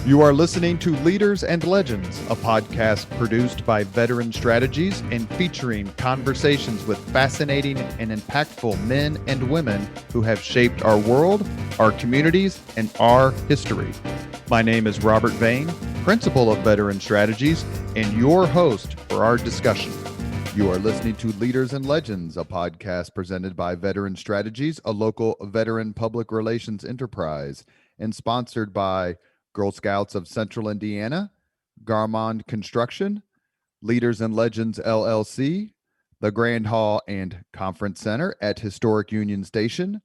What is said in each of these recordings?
You are listening to Leaders and Legends, a podcast produced by Veteran Strategies and featuring conversations with fascinating and impactful men and women who have shaped our world, our communities, and our history. My name is Robert Vane, Principal of Veteran Strategies, and your host for our discussion. You are listening to Leaders and Legends, a podcast presented by Veteran Strategies, a local veteran public relations enterprise, and sponsored by Girl Scouts of Central Indiana, Garmond Construction, Leaders and Legends LLC, the Grand Hall and Conference Center at Historic Union Station,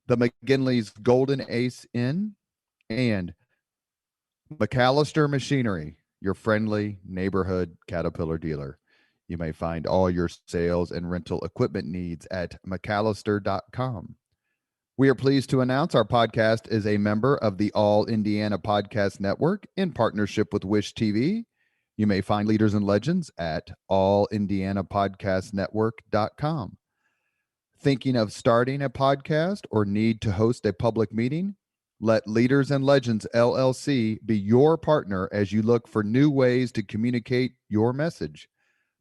the McGinley's Golden Ace Inn, and McAllister Machinery, your friendly neighborhood Caterpillar dealer. You may find all your sales and rental equipment needs at McAllister.com. We are pleased to announce our podcast is a member of the All Indiana Podcast Network in partnership with Wish TV. You may find Leaders and Legends at allindianapodcastnetwork.com. Thinking of starting a podcast or need to host a public meeting? Let Leaders and Legends LLC be your partner as you look for new ways to communicate your message.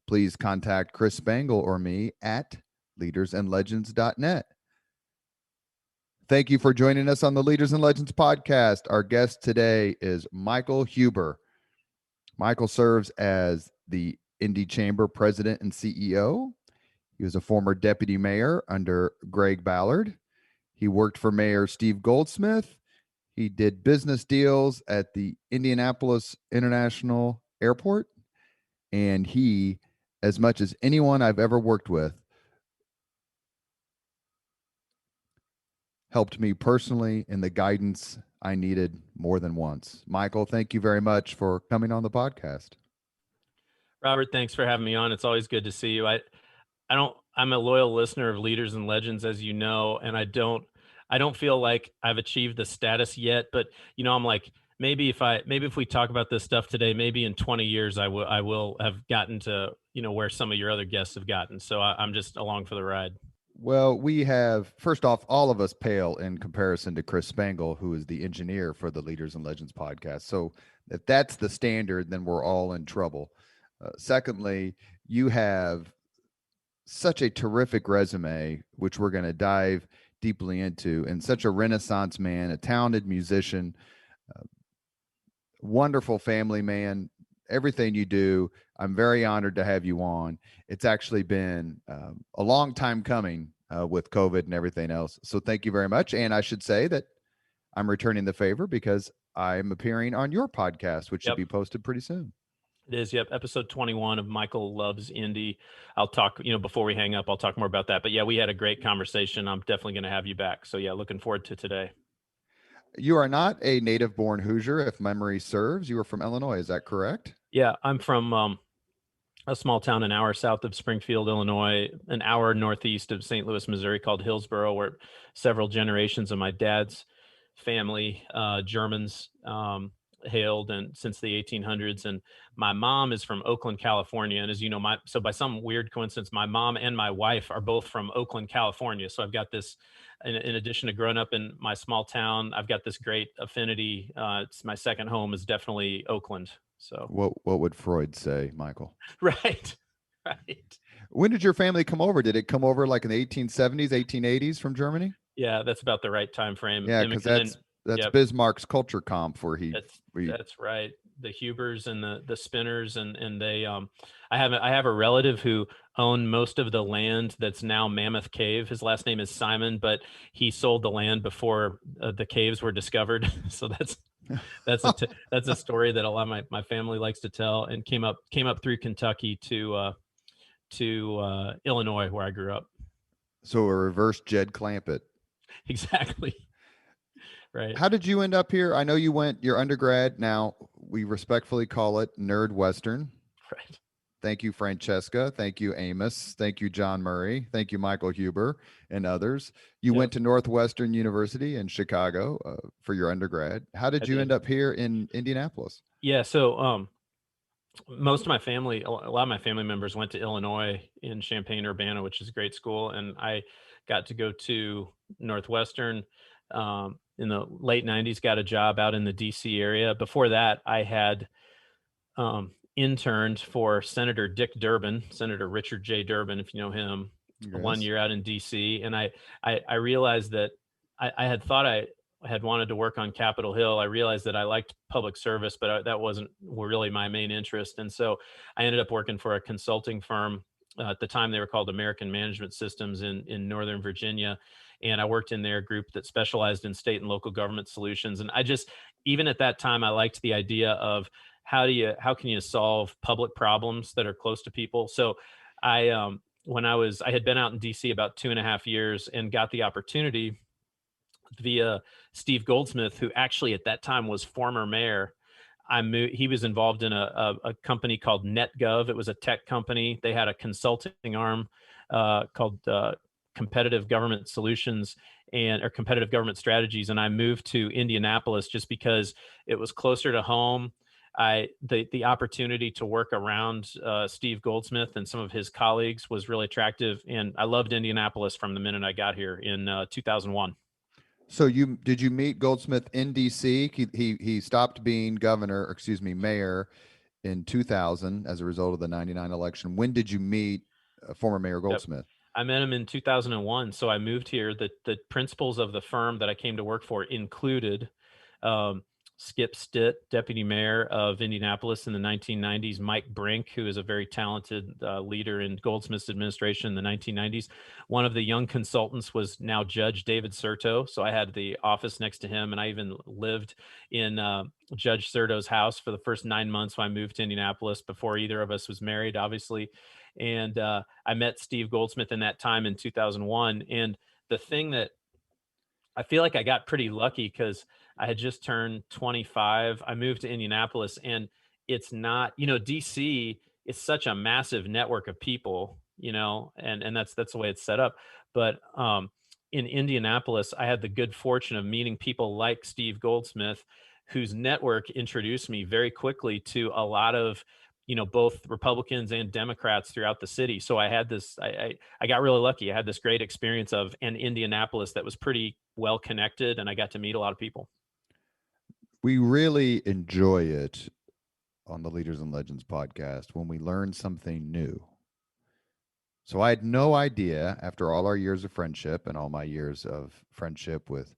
Please contact Chris Spangle or me at leadersandlegends.net. Thank you for joining us on the Leaders and Legends podcast. Our guest today is Michael Huber. Michael serves as the Indy Chamber President and CEO. He was a former deputy mayor under Greg Ballard. He worked for Mayor Steve Goldsmith. He did business deals at the Indianapolis International Airport. And he, as much as anyone I've ever worked with, helped me personally in the guidance I needed more than once. Michael, thank you very much for coming on the podcast. Robert, thanks for having me on. It's always good to see you. I'm a loyal listener of Leaders and Legends, as you know, and I don't feel like I've achieved the status yet, but I'm like, maybe if we talk about this stuff today, maybe in 20 years, I will have gotten to, where some of your other guests have gotten. So I'm just along for the ride. Well, we have, first off, all of us pale in comparison to Chris Spangle, who is the engineer for the Leaders and Legends podcast. So if that's the standard, then we're all in trouble. Secondly, you have such a terrific resume, which we're going to dive deeply into, and such a Renaissance man, a talented musician, wonderful family man. Everything you do, I'm very honored to have you on. It's actually been a long time coming with COVID and everything else. So thank you very much. And I should say that I'm returning the favor because I'm appearing on your podcast, which should be posted pretty soon. It is. Yep. Episode 21 of Michael Loves Indy. I'll talk, before we hang up, I'll talk more about that. But yeah, we had a great conversation. I'm definitely going to have you back. So yeah, looking forward to today. You are not a native-born Hoosier, if memory serves. You are from Illinois. Is that correct? Yeah, I'm from a small town an hour south of Springfield, Illinois, an hour northeast of St. Louis, Missouri, called Hillsboro, where several generations of my dad's family, Germans, hailed, and since the 1800s. And my mom is from Oakland, California. And as you know, so by some weird coincidence, my mom and my wife are both from Oakland, California. So I've got this, in addition to growing up in my small town, I've got this great affinity. It's my second home is definitely Oakland. So what would Freud say, Michael? Right. When did your family come over? Did it come over like in the 1870s, 1880s from Germany? Yeah, that's about the right time frame. Yeah, because that's Bismarck's culture comp where that's right. The Hubers and the Spinners and they I have a relative who owned most of the land that's now Mammoth Cave. His last name is Simon, but he sold the land before the caves were discovered. So that's a story that a lot of my family likes to tell, and came up through Kentucky to Illinois, where I grew up. So a reverse Jed Clampett. Exactly. Right. How did you end up here? I know you went your undergrad. Now we respectfully call it Nerd Western. Right. Thank you, Francesca. Thank you, Amos. Thank you, John Murray. Thank you, Michael Huber, and others. You went to Northwestern University in Chicago for your undergrad. How did you end up here in Indianapolis? Yeah. So most of my family, a lot of my family members went to Illinois in Champaign-Urbana, which is a great school. And I got to go to Northwestern. in the late 90s, got a job out in the DC area. Before that, I had interned for Senator Dick Durbin, Senator Richard J. Durbin, if you know him, 1 year out in DC. And I realized that I had thought I had wanted to work on Capitol Hill. I realized that I liked public service, but that wasn't really my main interest. And so I ended up working for a consulting firm. At the time, they were called American Management Systems in Northern Virginia. And I worked in their group that specialized in state and local government solutions. And even at that time, I liked the idea of how can you solve public problems that are close to people. So I I had been out in DC about 2.5 years and got the opportunity via Steve Goldsmith, who actually at that time was former mayor. He was involved in a company called NetGov. It was a tech company. They had a consulting arm called Competitive Government Solutions or Competitive Government Strategies. And I moved to Indianapolis just because it was closer to home. The opportunity to work around Steve Goldsmith and some of his colleagues was really attractive, and I loved Indianapolis from the minute I got here in 2001. So did you meet Goldsmith in DC? He stopped being mayor in 2000 as a result of the 99 election. When did you meet former Mayor Goldsmith? Yep. I met him in 2001. So I moved here. The principals of the firm that I came to work for included Skip Stitt, deputy mayor of Indianapolis in the 1990s, Mike Brink, who is a very talented leader in Goldsmith's administration in the 1990s. One of the young consultants was now Judge David Serto. So I had the office next to him, and I even lived in Judge Serto's house for the first 9 months when I moved to Indianapolis before either of us was married, obviously. And I met Steve Goldsmith in that time in 2001. And the thing that I feel like I got pretty lucky because I had just turned 25. I moved to Indianapolis, and it's not, DC is such a massive network of people, and that's the way it's set up. But in Indianapolis, I had the good fortune of meeting people like Steve Goldsmith, whose network introduced me very quickly to a lot of both Republicans and Democrats throughout the city. So I had this, I got really lucky. I had this great experience of an Indianapolis that was pretty well connected, and I got to meet a lot of people. We really enjoy it on the Leaders and Legends podcast when we learn something new. So I had no idea, after all our years of friendship and all my years of friendship with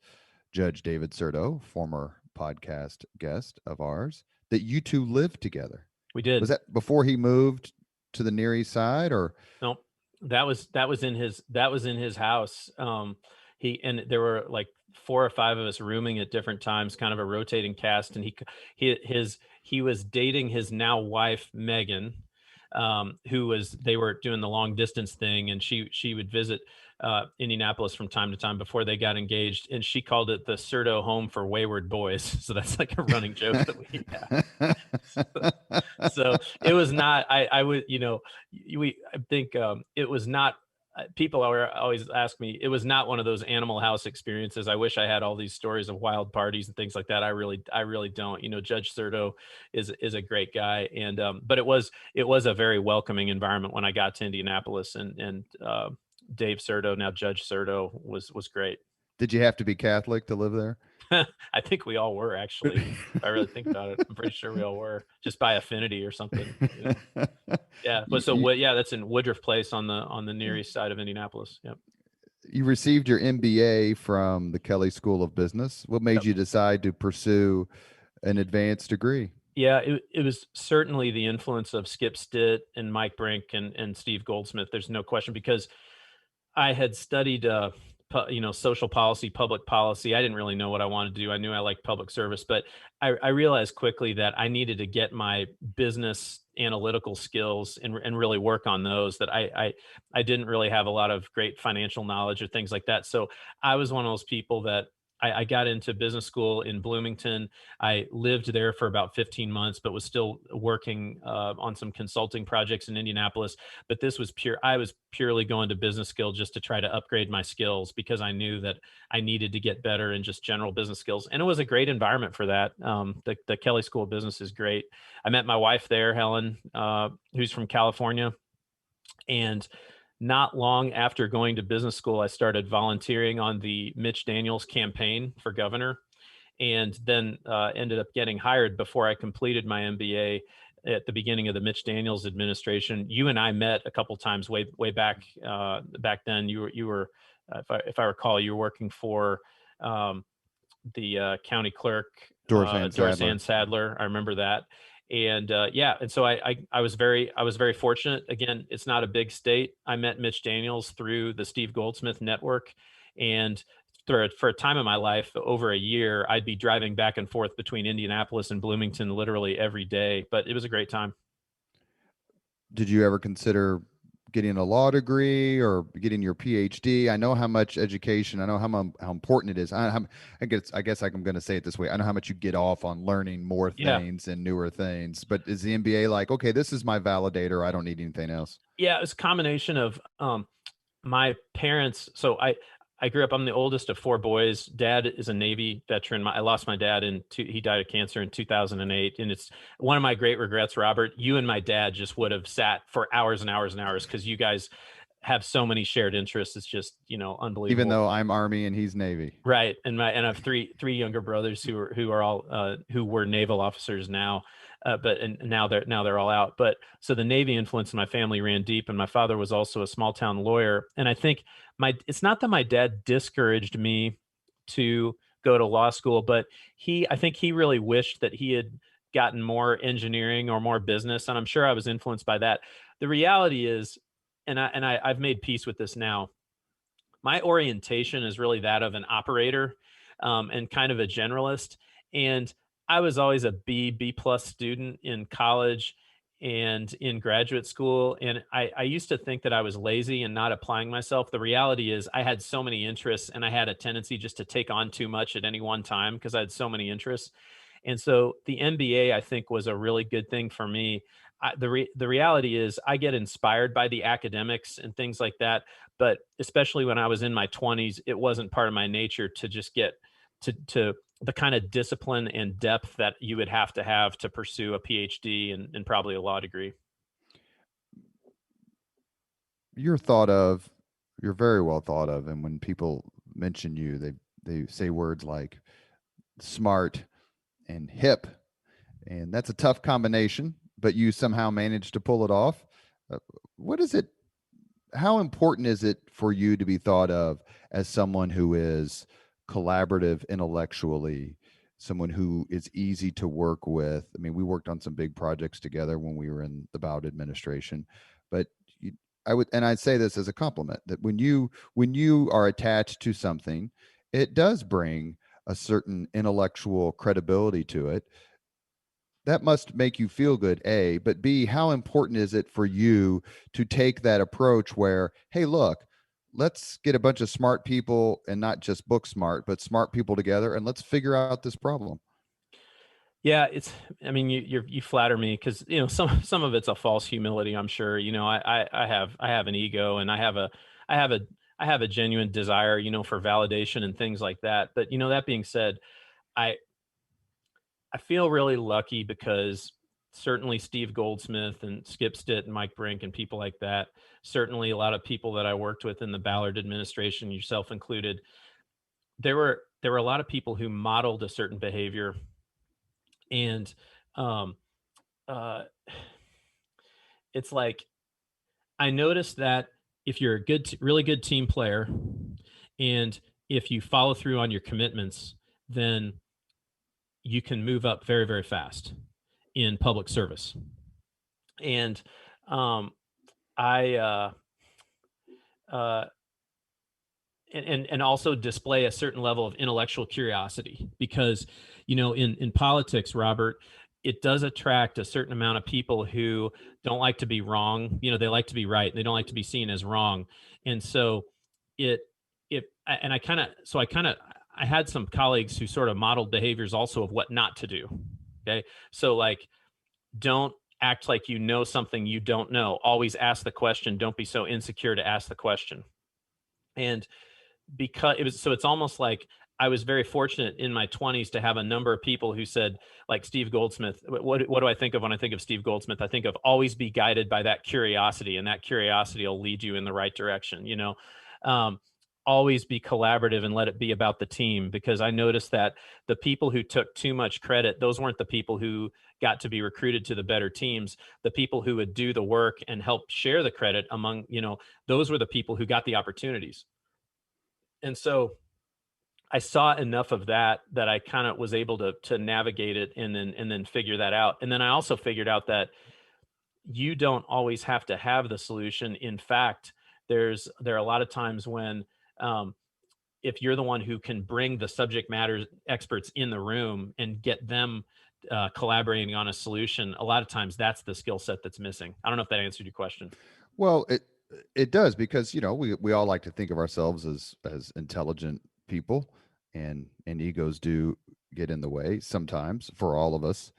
Judge David Serto, former podcast guest of ours, that you two lived together. We did. Was that before he moved to the Near East Side, or? No, that was in his house. And there were like 4 or 5 of us rooming at different times, kind of a rotating cast. And he was dating his now wife, Megan, they were doing the long distance thing, and she would visit Indianapolis from time to time before they got engaged, and she called it the Serto home for wayward boys. So that's like a running joke that we have. So it was not, I think it was not, people always ask me, it was not one of those Animal House experiences. I wish I had all these stories of wild parties and things like that. I really don't. Judge Serto is a great guy, and but it was a very welcoming environment when I got to Indianapolis, and Dave Serto, now Judge Serto, was great. Did you have to be Catholic to live there? I think we all were, actually. If I really think about it, I'm pretty sure we all were, just by affinity or something. Yeah, but that's in Woodruff Place on the Near East Side of Indianapolis. Yep. You received your MBA from the Kelley School of Business. What made you decide to pursue an advanced degree? Yeah, it was certainly the influence of Skip Stitt and Mike Brink and Steve Goldsmith. There's no question, because I had studied social policy, public policy. I didn't really know what I wanted to do. I knew I liked public service, but I realized quickly that I needed to get my business analytical skills and really work on those, that I didn't really have a lot of great financial knowledge or things like that. So I was one of those people that I got into business school in Bloomington. I lived there for about 15 months, but was still working on some consulting projects in Indianapolis. But I was purely going to business school just to try to upgrade my skills, because I knew that I needed to get better in just general business skills. And it was a great environment for that. The Kelley School of Business is great. I met my wife there, Helen, who's from California. And not long after going to business school, I started volunteering on the Mitch Daniels campaign for governor, and then ended up getting hired before I completed my MBA at the beginning of the Mitch Daniels administration. You and I met a couple times way back back then. You were if I recall, you were working for um, the county clerk, Doris Ann Doris Sadler. Ann Sadler. I remember that. And yeah, and so I was very fortunate. Again, it's not a big state. I met Mitch Daniels through the Steve Goldsmith network, and for a time in my life, over a year, I'd be driving back and forth between Indianapolis and Bloomington literally every day. But it was a great time. Did you ever consider getting a law degree or getting your PhD? I know how much education, I know how important it is. I guess I'm going to say it this way. I know how much you get off on learning more Yeah. things and newer things, but is the MBA like, okay, this is my validator, I don't need anything else? Yeah, it's a combination of my parents. So I grew up. I'm the oldest of four boys. Dad is a Navy veteran. I lost my dad he died of cancer in 2008, and it's one of my great regrets. Robert, you and my dad just would have sat for hours and hours and hours because you guys have so many shared interests. It's just unbelievable. Even though I'm Army and he's Navy. Right, and I have three younger brothers who are all who were naval officers now, but and now they're all out. But so the Navy influence in my family ran deep, and my father was also a small town lawyer. And I think it's not that my dad discouraged me to go to law school, but I think he really wished that he had gotten more engineering or more business, and I'm sure I was influenced by that. The reality is, I've made peace with this now. My orientation is really that of an operator, and kind of a generalist. And I was always a B plus student in college and in graduate school. And I used to think that I was lazy and not applying myself. The reality is I had so many interests, and I had a tendency just to take on too much at any one time because I had so many interests. And so the MBA, I think, was a really good thing for me. The reality is I get inspired by the academics and things like that, but especially when I was in my 20s, it wasn't part of my nature to just get to the kind of discipline and depth that you would have to pursue a PhD and probably a law degree. You're thought of, you're very well thought of, and when people mention you, they say words like smart and hip, and that's a tough combination, but you somehow managed to pull it off. What is it? How important is it for you to be thought of as someone who is collaborative intellectually, someone who is easy to work with? I mean, we worked on some big projects together when we were in the Ballard administration, but I'd say this as a compliment, that when you are attached to something, it does bring a certain intellectual credibility to it. That must make you feel good, A, but B, how important is it for you to take that approach where, hey, look, let's get a bunch of smart people, and not just book smart, but smart people together, and let's figure out this problem. Yeah, I mean, you flatter me because some of it's a false humility. I'm sure. I have an ego, and I have a genuine desire, for validation and things like that. But that being said, I I feel really lucky because certainly Steve Goldsmith and Skip Stitt and Mike Brink and people like that, certainly a lot of people that I worked with in the Ballard administration, yourself included, there were a lot of people who modeled a certain behavior. And um, uh, it's like I noticed that if you're a really good team player, and if you follow through on your commitments, then you can move up very, very fast in public service. And um, I uh, and also display a certain level of intellectual curiosity because in politics, Robert, it does attract a certain amount of people who don't like to be wrong. They like to be right, and they don't like to be seen as wrong. And so it it and I had some colleagues who sort of modeled behaviors also of what not to do. Okay, so like, don't act like you know something you don't know. Always ask the question. Don't be so insecure to ask the question. And because it's almost like I was very fortunate in my 20s to have a number of people who said, like Steve Goldsmith, what do I think of when I think of Steve Goldsmith? I think of always be guided by that curiosity, and that curiosity will lead you in the right direction. Um, always be collaborative and let it be about the team, because I noticed that the people who took too much credit, those weren't the people who got to be recruited to the better teams. The people who would do the work and help share the credit among, those were the people who got the opportunities. And so I saw enough of that I kind of was able to navigate it and then figure that out. And then I also figured out that you don't always have to have the solution. In fact, there are a lot of times when, um, if you're the one who can bring the subject matter experts in the room and get them collaborating on a solution, a lot of times that's the skill set that's missing. I don't know if that answered your question. Well, it does, because we all like to think of ourselves as intelligent people, and egos do get in the way sometimes for all of us.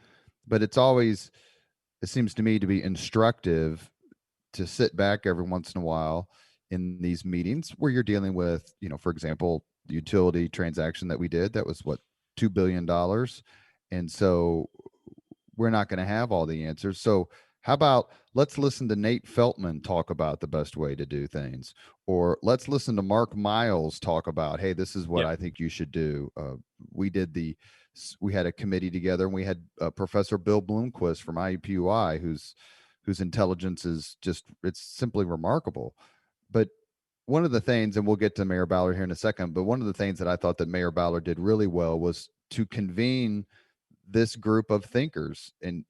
But it seems to me to be instructive to sit back every once in a while in these meetings where you're dealing with, for example, the utility transaction that we did, that was what, $2 billion. And so we're not going to have all the answers. So how about let's listen to Nate Feltman talk about the best way to do things, or let's listen to Mark Miles talk about, hey, this is what Yep. I think you should do. We had a committee together, and we had Professor Bill Bloomquist from IUPUI, whose intelligence is just, it's simply remarkable. But one of the things, and we'll get to Mayor Ballard here in a second, but one of the things that I thought that Mayor Ballard did really well was to convene this group of thinkers, and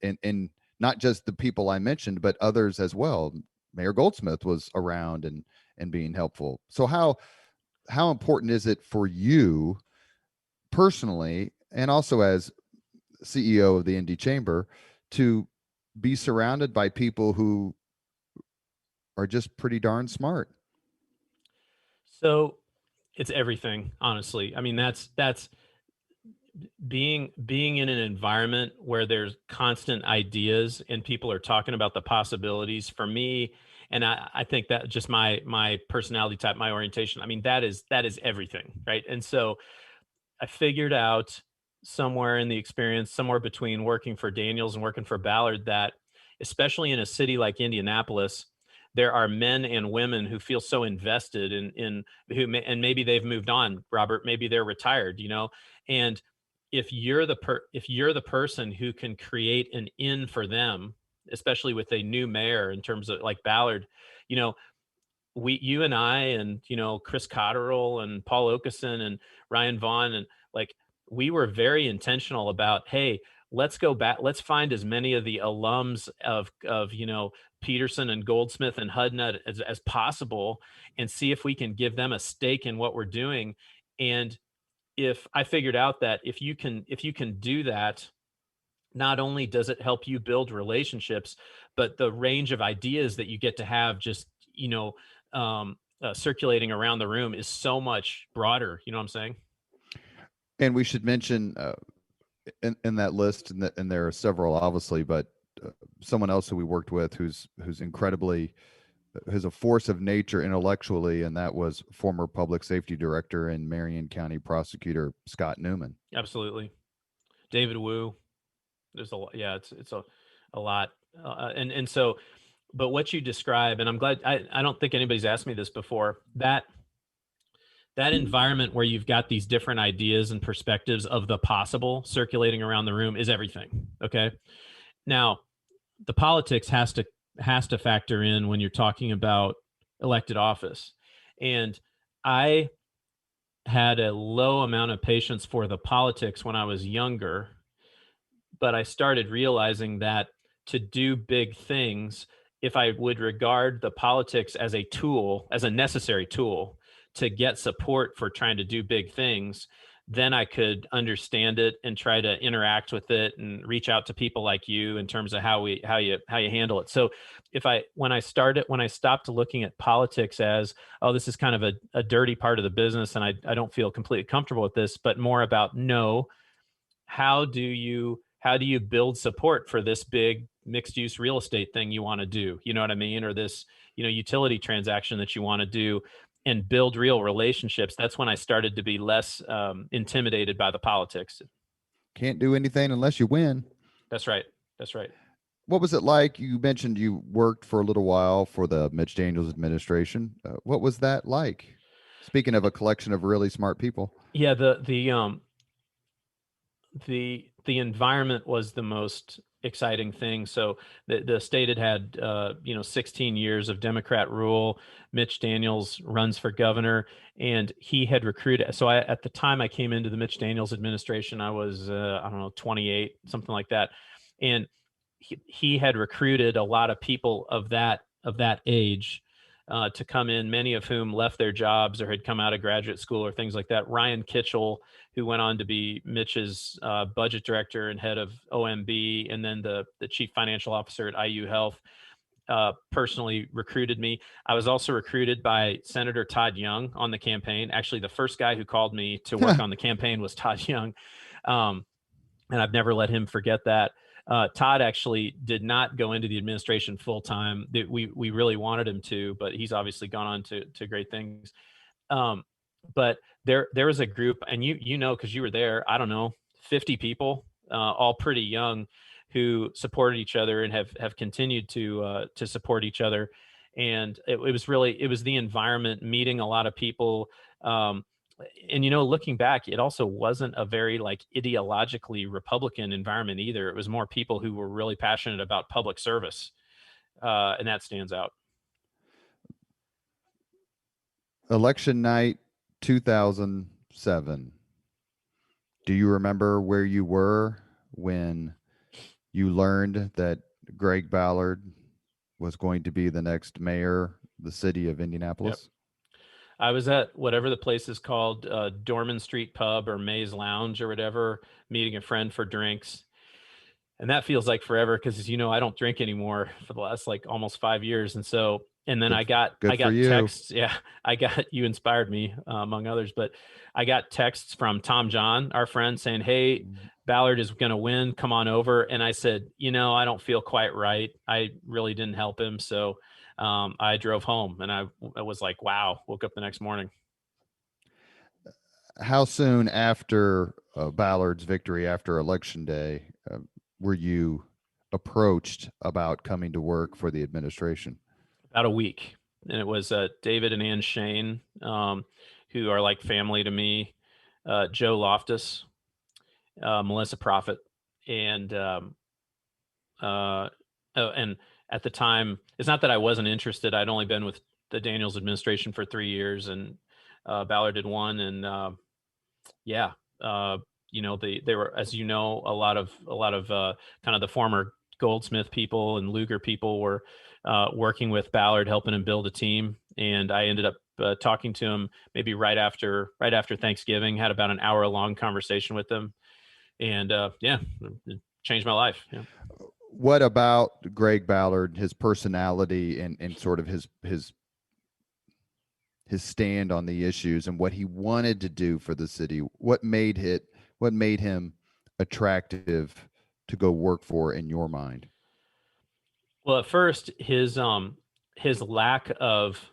not just the people I mentioned, but others as well. Mayor Goldsmith was around and being helpful. So how important is it for you personally, and also as CEO of the Indy Chamber, to be surrounded by people who are just pretty darn smart? So it's everything, honestly. I mean, that's being in an environment where there's constant ideas and people are talking about the possibilities for me. And I think that just my personality type, my orientation, I mean, that is everything, right? And so I figured out somewhere in the experience, somewhere between working for Daniels and working for Ballard, that especially in a city like Indianapolis, there are men and women who feel so invested in and maybe they've moved on, Robert, maybe they're retired, and if you're the person who can create an in for them, especially with a new mayor in terms of like Ballard, you know, you and I and Chris Cotterill and Paul Okeson and Ryan Vaughn, and like, we were very intentional about, hey, let's go back, let's find as many of the alums of Peterson and Goldsmith and Hudnut as possible, and see if we can give them a stake in what we're doing. And if I figured out that if you can do that, not only does it help you build relationships, but the range of ideas that you get to have just, circulating around the room is so much broader. You know what I'm saying? And we should mention, in that list, and there are several, obviously, but someone else who we worked with who's incredibly, who's a force of nature intellectually, and that was former public safety director and Marion County prosecutor Scott Newman. Absolutely. David Wu. There's a lot. Yeah, it's a lot. And so, but what you describe, and I'm glad, I don't think anybody's asked me this before, that environment where you've got these different ideas and perspectives of the possible circulating around the room is everything. Okay. Now, the politics has to factor in when you're talking about elected office. And I had a low amount of patience for the politics when I was younger, but I started realizing that to do big things, if I would regard the politics as a tool, as a necessary tool to get support for trying to do big things, then I could understand it and try to interact with it and reach out to people like you in terms of how you handle it. So when I stopped looking at politics as, oh, this is kind of a dirty part of the business and I don't feel completely comfortable with this, but more about, no, how do you build support for this big mixed use real estate thing you want to do, you know what I mean, or this utility transaction that you want to do. and build real relationships, that's when I started to be less intimidated by the politics. Can't do anything unless you win. That's right. That's right. What was it like? You mentioned you worked for a little while for the Mitch Daniels administration. What was that like? Speaking of a collection of really smart people. Yeah, the environment was the most exciting thing. So the state had 16 years of Democrat rule. Mitch Daniels runs for governor, and he had recruited. So at the time I came into the Mitch Daniels administration, I was I don't know, 28, something like that, and he had recruited a lot of people of that age to come in, many of whom left their jobs or had come out of graduate school or things like that. Ryan Kitchell, who went on to be Mitch's budget director and head of OMB, and then the chief financial officer at IU Health, personally recruited me. I was also recruited by Senator Todd Young on the campaign. Actually, the first guy who called me to work on the campaign was Todd Young. And I've never let him forget that. Todd actually did not go into the administration full time. We really wanted him to, but he's obviously gone on to great things. But there was a group, and you know, because you were there, I don't know, 50 people, all pretty young, who supported each other and have continued to support each other. And it was the environment, meeting a lot of people. And looking back, it also wasn't a very like ideologically Republican environment either. It was more people who were really passionate about public service, and that stands out. Election night 2007. Do you remember where you were when you learned that Greg Ballard was going to be the next mayor of the city of Indianapolis? Yep. I was at whatever the place is called, Dorman Street Pub or Mays Lounge or whatever, meeting a friend for drinks. And that feels like forever because, as you know, I don't drink anymore for the last like almost 5 years. And then I got texts. Yeah, you inspired me, among others, but I got texts from Tom John, our friend, saying, "Hey, Ballard is going to win. Come on over." And I said, I don't feel quite right. I really didn't help him. So I drove home, and I was like, wow, woke up the next morning. How soon after Ballard's victory, after Election Day, were you approached about coming to work for the administration? About a week. And it was David and Ann Shane, who are like family to me, Joe Loftus, Melissa Prophet, and and at the time, it's not that I wasn't interested. I'd only been with the Daniels administration for 3 years, and Ballard had won. And they were, as you know, a lot of kind of the former Goldsmith people and Lugar people were working with Ballard, helping him build a team. And I ended up talking to him maybe right after Thanksgiving. Had about an hour-long conversation with him, and it changed my life. Yeah. What about Greg Ballard, his personality and sort of his stand on the issues and what he wanted to do for the city? What made him attractive to go work for in your mind? Well, at first, his lack of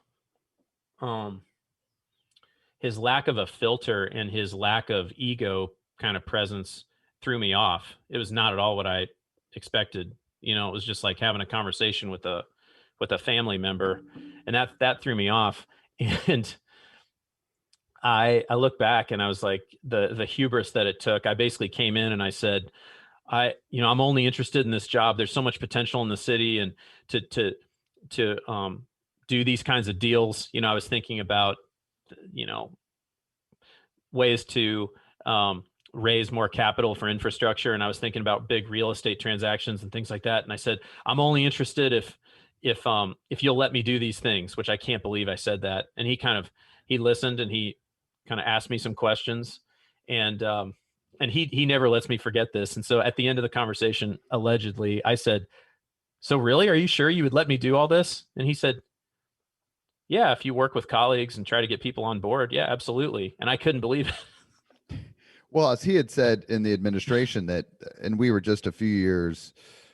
a filter and his lack of ego kind of presence threw me off. It was not at all what I expected. It was just like having a conversation with a family member, and that threw me off. And I look back and I was like, the hubris that it took. I basically came in and I said, I'm only interested in this job. There's so much potential in the city, and to do these kinds of deals. I was thinking about, ways to raise more capital for infrastructure, and I was thinking about big real estate transactions and things like that. And I said, I'm only interested if you'll let me do these things, which I can't believe I said that. And he listened, and he kind of asked me some questions, and he never lets me forget this. And so at the end of the conversation, allegedly, I said, "So really, are you sure you would let me do all this?" And he said, "Yeah, if you work with colleagues and try to get people on board, yeah, absolutely." And I couldn't believe it. Well, as he had said in the administration and we were just a few years,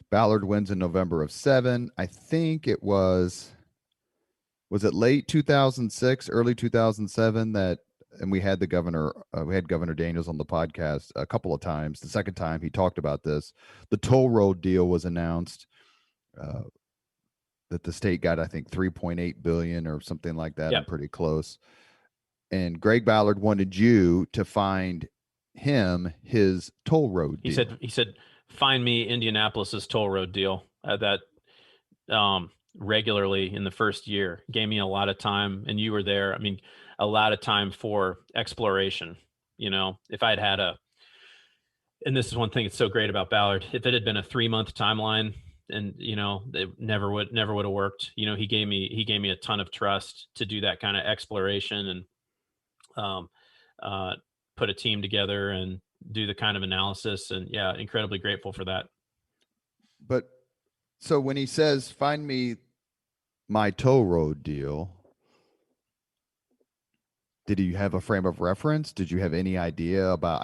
Ballard wins in November of 7. I think it was was it late 2006, early 2007 that, and we had Governor Daniels on the podcast a couple of times. The second time he talked about this, the toll road deal was announced, uh, that the state got, I think, 3.8 billion or something like that. Yep. I'm pretty close. And Greg Ballard wanted you to find him his toll road deal. He said, find me Indianapolis's toll road deal. That regularly in the first year gave me a lot of time, and you were there. I mean, a lot of time for exploration. You know, if I'd had and this is one thing that's so great about Ballard, if it had been a 3-month timeline, and you know, it never would have worked. You know, he gave me a ton of trust to do that kind of exploration, and put a team together and do the kind of analysis. And yeah, incredibly grateful for that. But so when he says, find me my toll road deal, did you have a frame of reference? Did you have any idea about,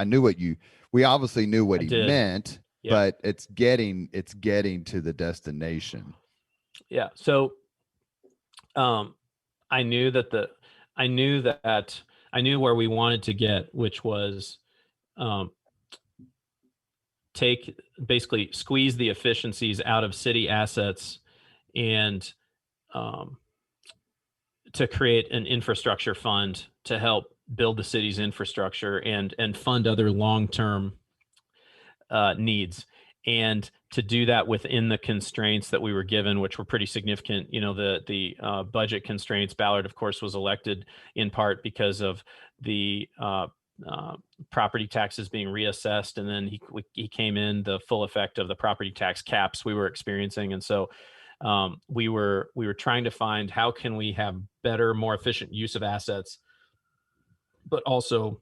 we obviously knew what he meant, yeah. But it's getting to the destination. Yeah. So, I knew where we wanted to get, which was, basically squeeze the efficiencies out of city assets, and to create an infrastructure fund to help build the city's infrastructure and fund other long-term needs, and to do that within the constraints that we were given, which were pretty significant. You know, the budget constraints. Ballard, of course, was elected in part because of the property taxes being reassessed, and then he came in the full effect of the property tax caps we were experiencing, and so we were trying to find how can we have better, more efficient use of assets, but also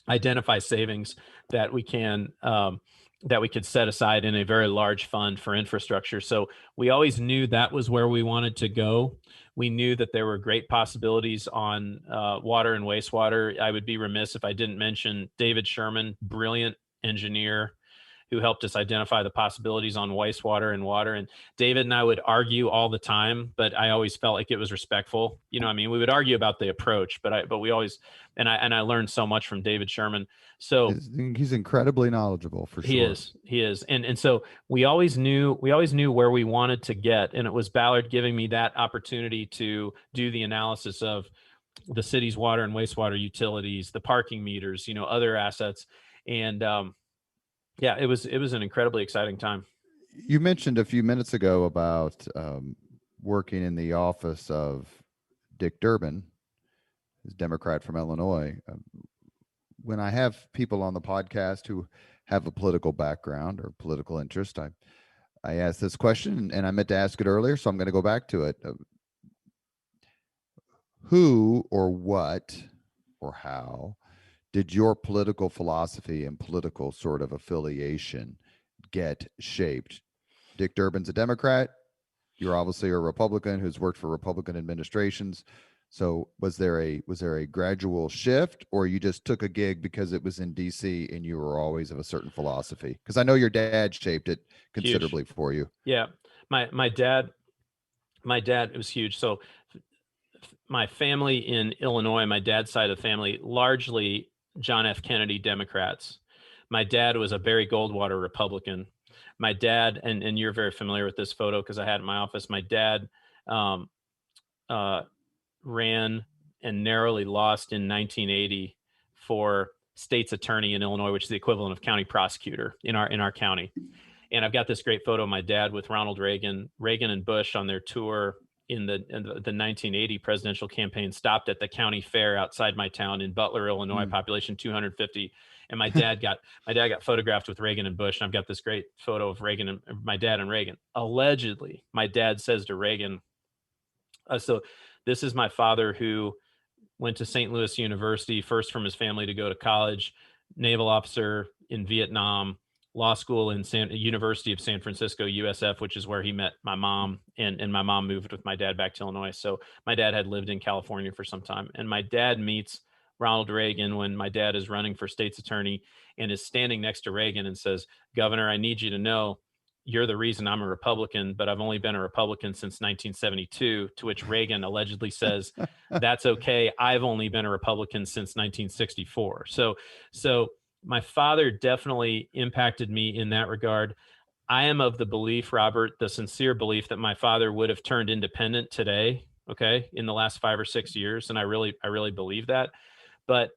identify savings that we could set aside in a very large fund for infrastructure. So we always knew that was where we wanted to go. We knew that there were great possibilities on water and wastewater. I would be remiss if I didn't mention David Sherman, brilliant engineer who helped us identify the possibilities on wastewater and water. And David and I would argue all the time, but I always felt like it was respectful. You know, I mean, we would argue about the approach, but we always, and I learned so much from David Sherman. So he's incredibly knowledgeable, for sure. He is. And so we always knew where we wanted to get. And it was Ballard giving me that opportunity to do the analysis of the city's water and wastewater utilities, the parking meters, you know, other assets. And, yeah, it was an incredibly exciting time. You mentioned a few minutes ago about working in the office of Dick Durbin, who's a Democrat from Illinois. When I have people on the podcast who have a political background or political interest, I ask this question, and I meant to ask it earlier, so I'm going to go back to it. Who or what or how did your political philosophy and political sort of affiliation get shaped? Dick Durbin's a Democrat. You're obviously a Republican who's worked for Republican administrations. So was there a gradual shift, or you just took a gig because it was in DC and you were always of a certain philosophy? Because I know your dad shaped it considerably for you. Yeah. My dad, it was huge. So my family in Illinois, my dad's side of the family, largely John F. Kennedy Democrats. My dad was a Barry Goldwater Republican. My dad, and you're very familiar with this photo because I had it in my office. My dad ran and narrowly lost in 1980 for state's attorney in Illinois, which is the equivalent of county prosecutor in our county. And I've got this great photo of my dad with Ronald Reagan and Bush on their tour in the 1980 presidential campaign, stopped at the county fair outside my town in Butler, Illinois, population 250. And my dad got photographed with Reagan and Bush. And I've got this great photo of Reagan and my dad and Reagan. Allegedly, my dad says to Reagan, so this is my father who went to St. Louis University, first from his family to go to college, naval officer in Vietnam, law school in University of San Francisco, USF, which is where he met my mom. And my mom moved with my dad back to Illinois. So my dad had lived in California for some time. And my dad meets Ronald Reagan when my dad is running for state's attorney and is standing next to Reagan and says, "Governor, I need you to know you're the reason I'm a Republican, but I've only been a Republican since 1972, to which Reagan allegedly says, that's okay. I've only been a Republican since 1964. So my father definitely impacted me in that regard. I am of the belief, Robert, the sincere belief that my father would have turned independent today, okay, in the last 5 or 6 years. And I really believe that. But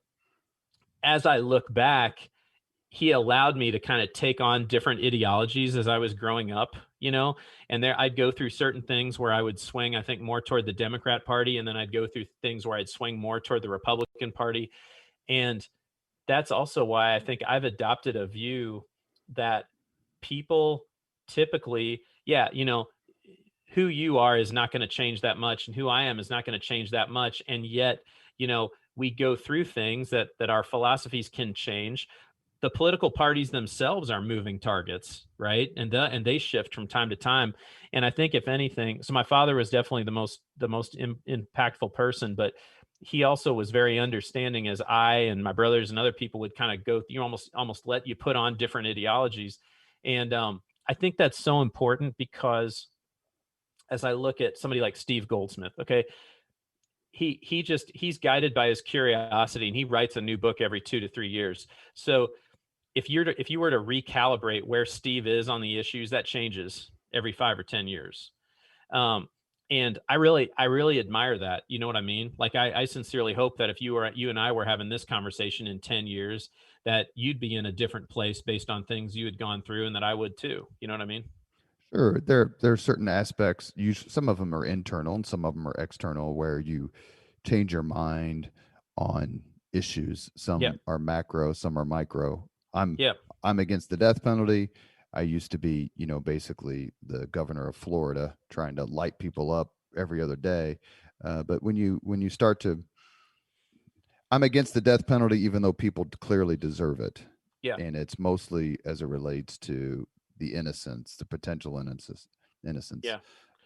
as I look back, he allowed me to kind of take on different ideologies as I was growing up, and there I'd go through certain things where I would swing, I think, more toward the Democrat Party. And then I'd go through things where I'd swing more toward the Republican Party. And that's also why I think I've adopted a view that people typically, yeah, who you are is not going to change that much, and who I am is not going to change that much. And yet, we go through things that our philosophies can change. The political parties themselves are moving targets, right? And they shift from time to time. And I think, if anything, so my father was definitely the most impactful person, but he also was very understanding, as I and my brothers and other people would kind of go, almost let you put on different ideologies. And I think that's so important, because as I look at somebody like Steve Goldsmith, okay, he's guided by his curiosity, and he writes a new book every 2 to 3 years. So if you were to recalibrate where Steve is on the issues, that changes every 5 or 10 years. And I really admire that. You know what I mean? Like, I sincerely hope that if you and I were having this conversation in 10 years, that you'd be in a different place based on things you had gone through, and that I would too. You know what I mean? Sure, there are certain aspects. Some of them are internal, and some of them are external, where you change your mind on issues. Yeah. Some are macro, some are micro. I'm Yeah. I'm against the death penalty. I used to be, basically the governor of Florida, trying to light people up every other day. But when you start to, I'm against the death penalty, even though people clearly deserve it, Yeah. and it's mostly as it relates to the innocence, the potential innocence, Yeah.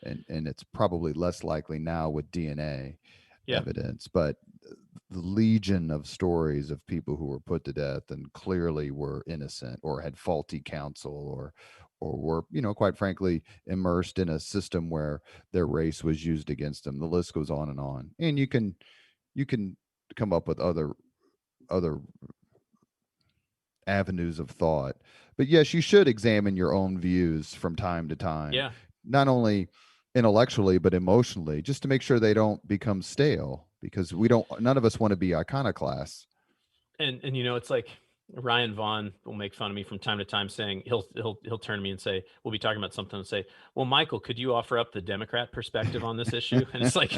and it's probably less likely now with DNA Yeah. evidence, but the legion of stories of people who were put to death and clearly were innocent, or had faulty counsel, or were, quite frankly, immersed in a system where their race was used against them. The list goes on, and you can come up with other avenues of thought. But yes, you should examine your own views from time to time, Yeah. not only intellectually but emotionally, just to make sure they don't become stale, because none of us want to be iconoclasts. And it's like, Ryan Vaughn will make fun of me from time to time, saying he'll turn to me and say, we'll be talking about something and say, well, Michael, could you offer up the Democrat perspective on this issue? And it's like,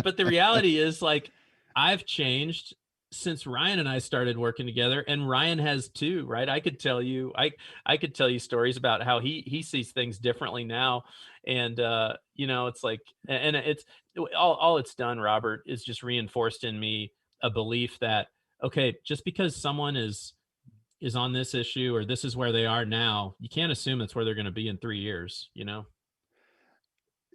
but the reality is, like, I've changed since Ryan and I started working together, and Ryan has too, right? I could tell you stories about how he sees things differently now. And it's like, and it's all it's done, Robert, is just reinforced in me a belief that, okay, just because someone is on this issue, or this is where they are now, you can't assume that's where they're going to be in 3 years.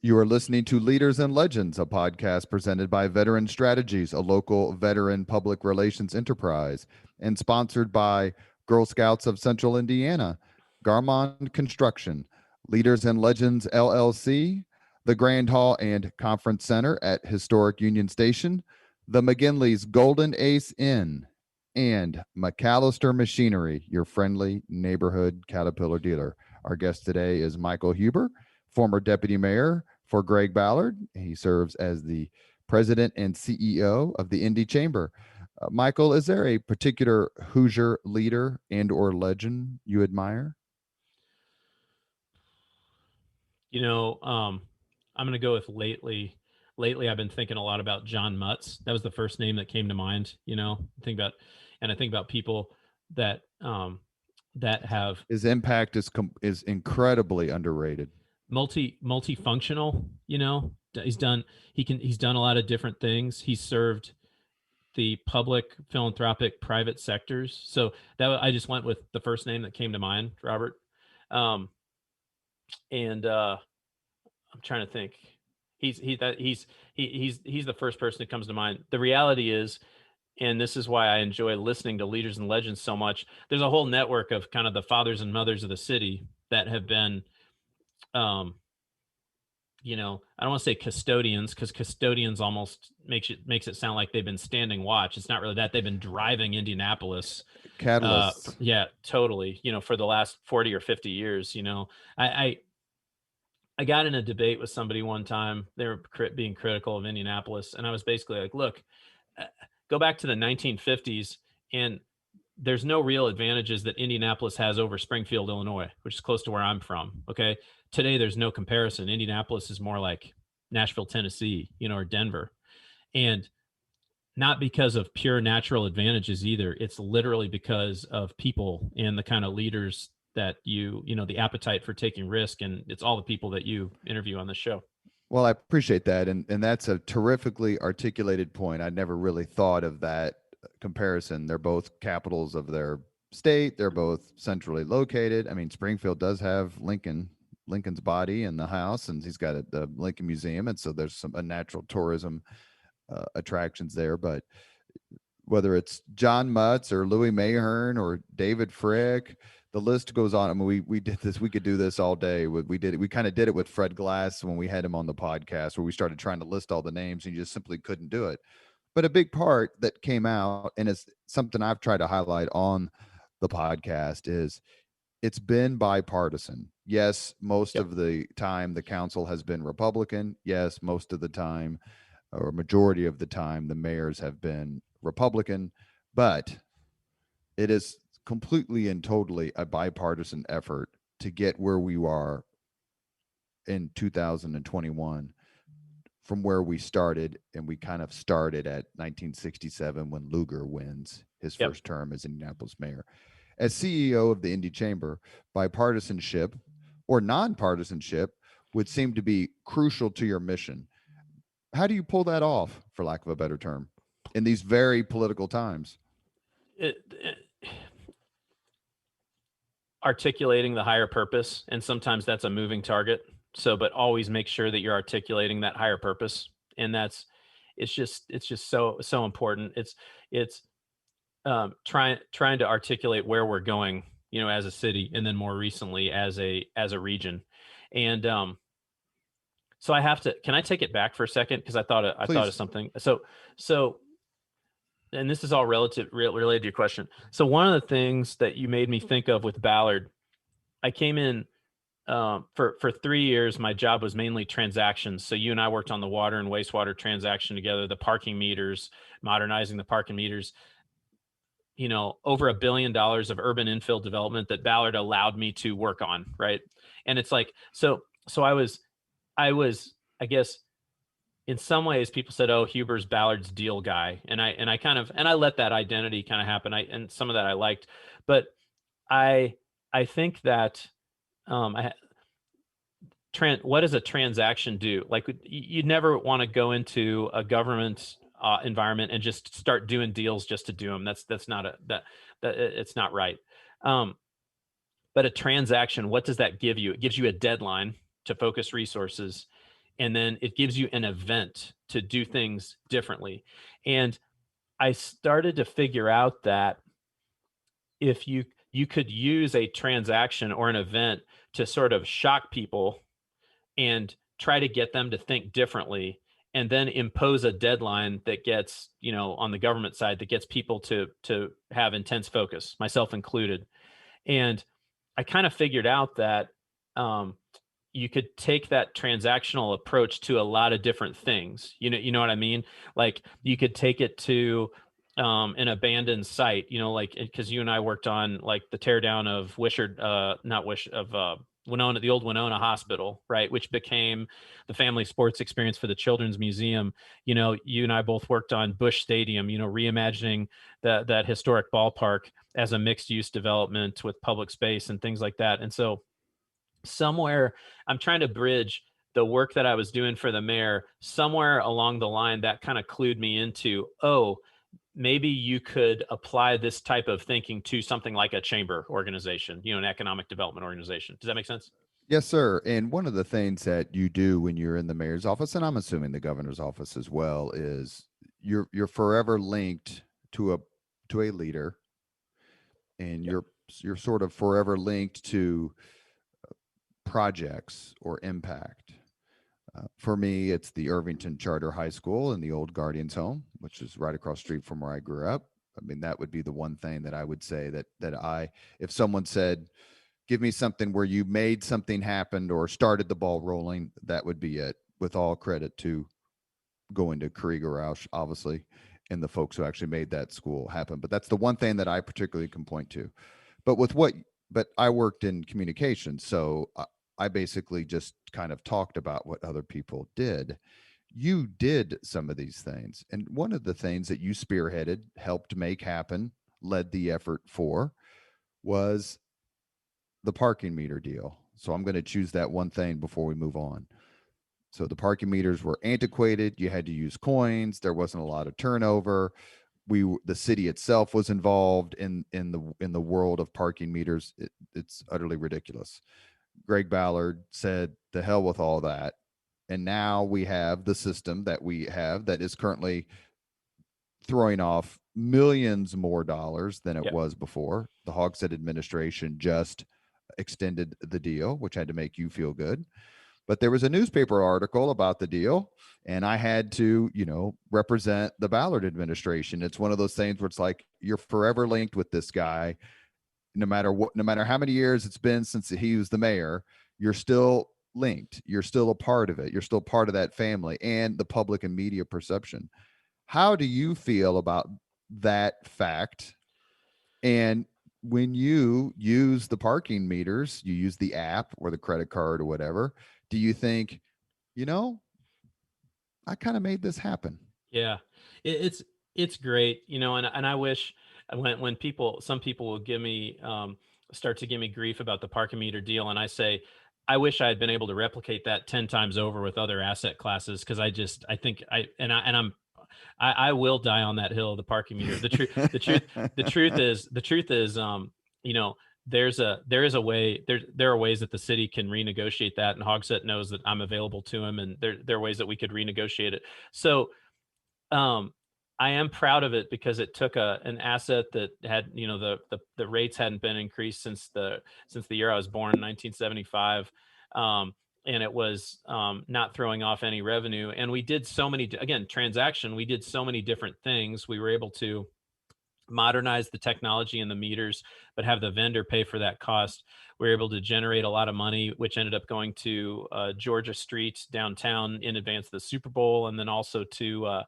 You are listening to Leaders and Legends, a podcast presented by Veteran Strategies, a local veteran public relations enterprise, and sponsored by Girl Scouts of Central Indiana, Garmon Construction, Leaders and Legends LLC, the Grand Hall and Conference Center at Historic Union Station, the McGinley's Golden Ace Inn, and McAllister Machinery, your friendly neighborhood Caterpillar dealer. Our guest today is Michael Huber, former deputy mayor for Greg Ballard. He serves as the president and CEO of the Indy Chamber. Michael, is there a particular Hoosier leader and or legend you admire? I'm going to go with lately. Lately, I've been thinking a lot about John Mutz. That was the first name that came to mind. I think about people that that have His impact is incredibly underrated. multifunctional. He's done a lot of different things. He's served the public, philanthropic, private sectors. So I just went with the first name that came to mind, Robert. Um, and I'm trying to think. He's the first person that comes to mind. The reality is, and this is why I enjoy listening to Leaders and Legends so much, there's a whole network of kind of the fathers and mothers of the city, that have been, um, I don't want to say custodians, because custodians almost makes it sound like they've been standing watch. It's not really that. They've been driving Indianapolis. Catalysts. Yeah, totally. For the last 40 or 50 years. I, I I got in a debate with somebody one time. They were being critical of Indianapolis, and I was basically like, "Look, uh, go back to the 1950s, and there's no real advantages that Indianapolis has over Springfield, Illinois, which is close to where I'm from. Okay, today there's no comparison. Indianapolis is more like Nashville, Tennessee, or Denver, and not because of pure natural advantages either. It's literally because of people and the kind of leaders that the appetite for taking risk, and it's all the people that you interview on the show. Well, I appreciate that, and that's a terrifically articulated point. I never really thought of that comparison. They're both capitals of their state. They're both centrally located. I mean, Springfield does have Lincoln's body in the house, and he's got the Lincoln Museum, and so there's a natural tourism attractions there. But whether it's John Mutz or Louis Mayhearn or David Frick, the list goes on. I mean, we did this. We could do this all day. We did it. We kind of did it with Fred Glass when we had him on the podcast, where we started trying to list all the names, and you just simply couldn't do it. But a big part that came out, and it's something I've tried to highlight on the podcast, is it's been bipartisan. Yes, most of the time the council has been Republican. Yes, most of the time, or majority of the time, the mayors have been Republican, but it is completely and totally a bipartisan effort to get where we are in 2021 from where we started. And we kind of started at 1967 when Lugar wins his first term as Indianapolis mayor. As CEO of the Indy Chamber, bipartisanship or nonpartisanship would seem to be crucial to your mission. How do you pull that off, for lack of a better term, in these very political times? Articulating the higher purpose, and sometimes that's a moving target. But always make sure that you're articulating that higher purpose, and it's just so important. It's trying to articulate where we're going, as a city, and then more recently as a region. And so can I take it back for a second? Because I thought of something. So, and this is all related to your question. So one of the things that you made me think of with Ballard, I came in for 3 years. My job was mainly transactions. So you and I worked on the water and wastewater transaction together, the parking meters, modernizing the parking meters. Over $1 billion of urban infill development that Ballard allowed me to work on, right? And it's like, so I was, I guess, in some ways people said, "Oh, Huber's Ballard's deal guy," and I let that identity kind of happen. And some of that I liked, but I think that what does a transaction do? Like, you never want to go into a government environment and just start doing deals just to do them. That's not it's not right. But a transaction, what does that give you? It gives you a deadline to focus resources, and then it gives you an event to do things differently. And I started to figure out that if you could use a transaction or an event to sort of shock people and try to get them to think differently, and then impose a deadline that gets, on the government side, that gets people to have intense focus, myself included. And I kind of figured out that you could take that transactional approach to a lot of different things. You know what I mean? Like, you could take it to an abandoned site, like, because you and I worked on like the teardown of Winona, the old Winona Hospital, right, which became the family sports experience for the Children's Museum. You and I both worked on Busch Stadium, reimagining that historic ballpark as a mixed use development with public space and things like that. And so somewhere I'm trying to bridge the work that I was doing for the mayor. Somewhere along the line, that kind of clued me into, maybe you could apply this type of thinking to something like a chamber organization, an economic development organization. Does that make sense? Yes, sir. And one of the things that you do when you're in the mayor's office, and I'm assuming the governor's office as well, is you're forever linked to a leader, and you're sort of forever linked to projects or impact. For me, it's the Irvington Charter High School and the old Guardians home, which is right across the street from where I grew up. I mean, that would be the one thing that I would say if someone said, give me something where you made something happen or started the ball rolling, that would be it, with all credit to going to Krieg Roush, obviously, and the folks who actually made that school happen. But that's the one thing that I particularly can point to. But I worked in communications, so I basically just kind of talked about what other people did. You did some of these things. And one of the things that you spearheaded, helped make happen, led the effort for, was the parking meter deal. So I'm going to choose that one thing before we move on. So the parking meters were antiquated. You had to use coins. There wasn't a lot of turnover. The city itself was involved in the world of parking meters. It's utterly ridiculous. Greg Ballard said, "The hell with all that." And now we have the system that we have that is currently throwing off millions more dollars than it was before. The Hogshead administration just extended the deal, which had to make you feel good. But there was a newspaper article about the deal, and I had to, represent the Ballard administration. It's one of those things where it's like you're forever linked with this guy, no matter how many years it's been since he was the mayor. You're still linked. You're still a part of it. You're still part of that family and the public and media perception. How do you feel about that fact? And when you use the parking meters, you use the app or the credit card or whatever, do you think, I kind of made this happen? Yeah, it's great, and I wish when some people will start to give me grief about the parking meter deal, and I say, I wish I had been able to replicate that 10 times over with other asset classes, because I will die on that hill of the parking meter. The truth is, there are ways that the city can renegotiate that, and Hogsett knows that I'm available to him, and there are ways that we could renegotiate it. So I am proud of it, because it took an asset that had, the rates hadn't been increased since the year I was born in 1975. And it was not throwing off any revenue. And we did so many, again, we did so many different things. We were able to modernize the technology and the meters, but have the vendor pay for that cost. We were able to generate a lot of money, which ended up going to Georgia Street downtown in advance of the Super Bowl, and then also to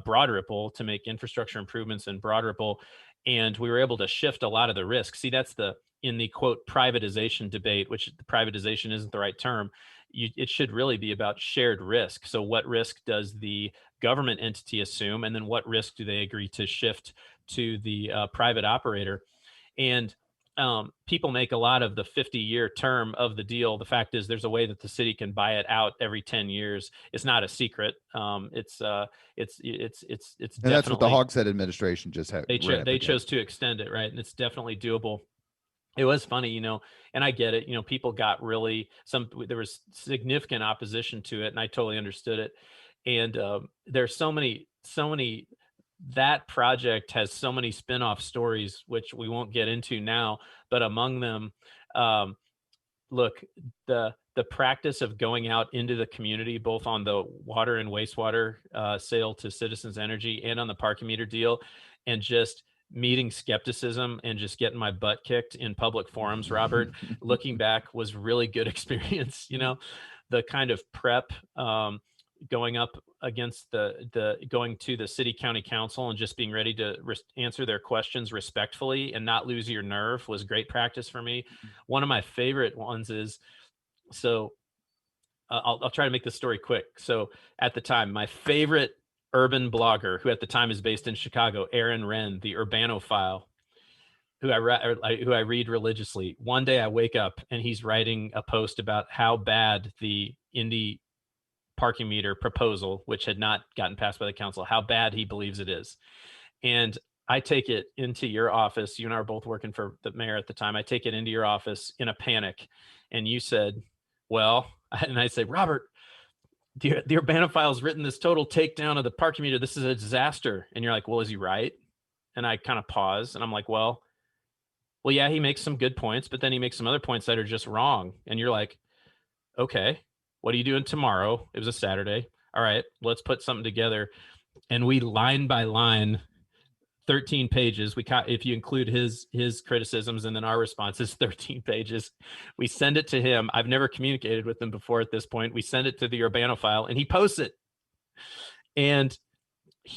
Broad Ripple to make infrastructure improvements in Broad Ripple. And we were able to shift a lot of the risk. See, that's in the quote privatization debate, which privatization isn't the right term. It should really be about shared risk. So what risk does the government entity assume? And then what risk do they agree to shift to the private operator? And people make a lot of the 50-year term of the deal. The fact is, there's a way that the city can buy it out every 10 years. It's not a secret. It's definitely, and that's what the Hogshead administration just had. They chose to extend it, right? And it's definitely doable. It was funny, and I get it. People got there was significant opposition to it, and I totally understood it. And there's so many. That project has so many spin-off stories, which we won't get into now. But among them, look, the practice of going out into the community, both on the water and wastewater sale to Citizens Energy and on the parking meter deal, and just meeting skepticism and just getting my butt kicked in public forums, Robert, looking back, was really good experience. The kind of prep, going up against going to the city county council and just being ready to answer their questions respectfully and not lose your nerve was great practice for me. One of my favorite ones is, I'll try to make this story quick. So at the time, my favorite urban blogger, who at the time is based in Chicago, Aaron Wren, the Urbanophile, who I read religiously. One day I wake up and he's writing a post about how bad the Indy parking meter proposal, which had not gotten passed by the council, how bad he believes it is. And I take it into your office. You and I are both working for the mayor at the time. I take it into your office in a panic. And you said, well, and I say, Robert, the Urbanophile's written this total takedown of the parking meter. This is a disaster. And you're like, well, is he right? And I kind of pause and I'm like, well, yeah, he makes some good points, but then he makes some other points that are just wrong. And you're like, Okay, what are you doing tomorrow? It was a Saturday. All right, let's put something together. And we line by line, 13 pages. If you include his criticisms and then our responses, 13 pages. We send it to him. I've never communicated with him before at this point. We send it to the Urbanophile and he posts it. And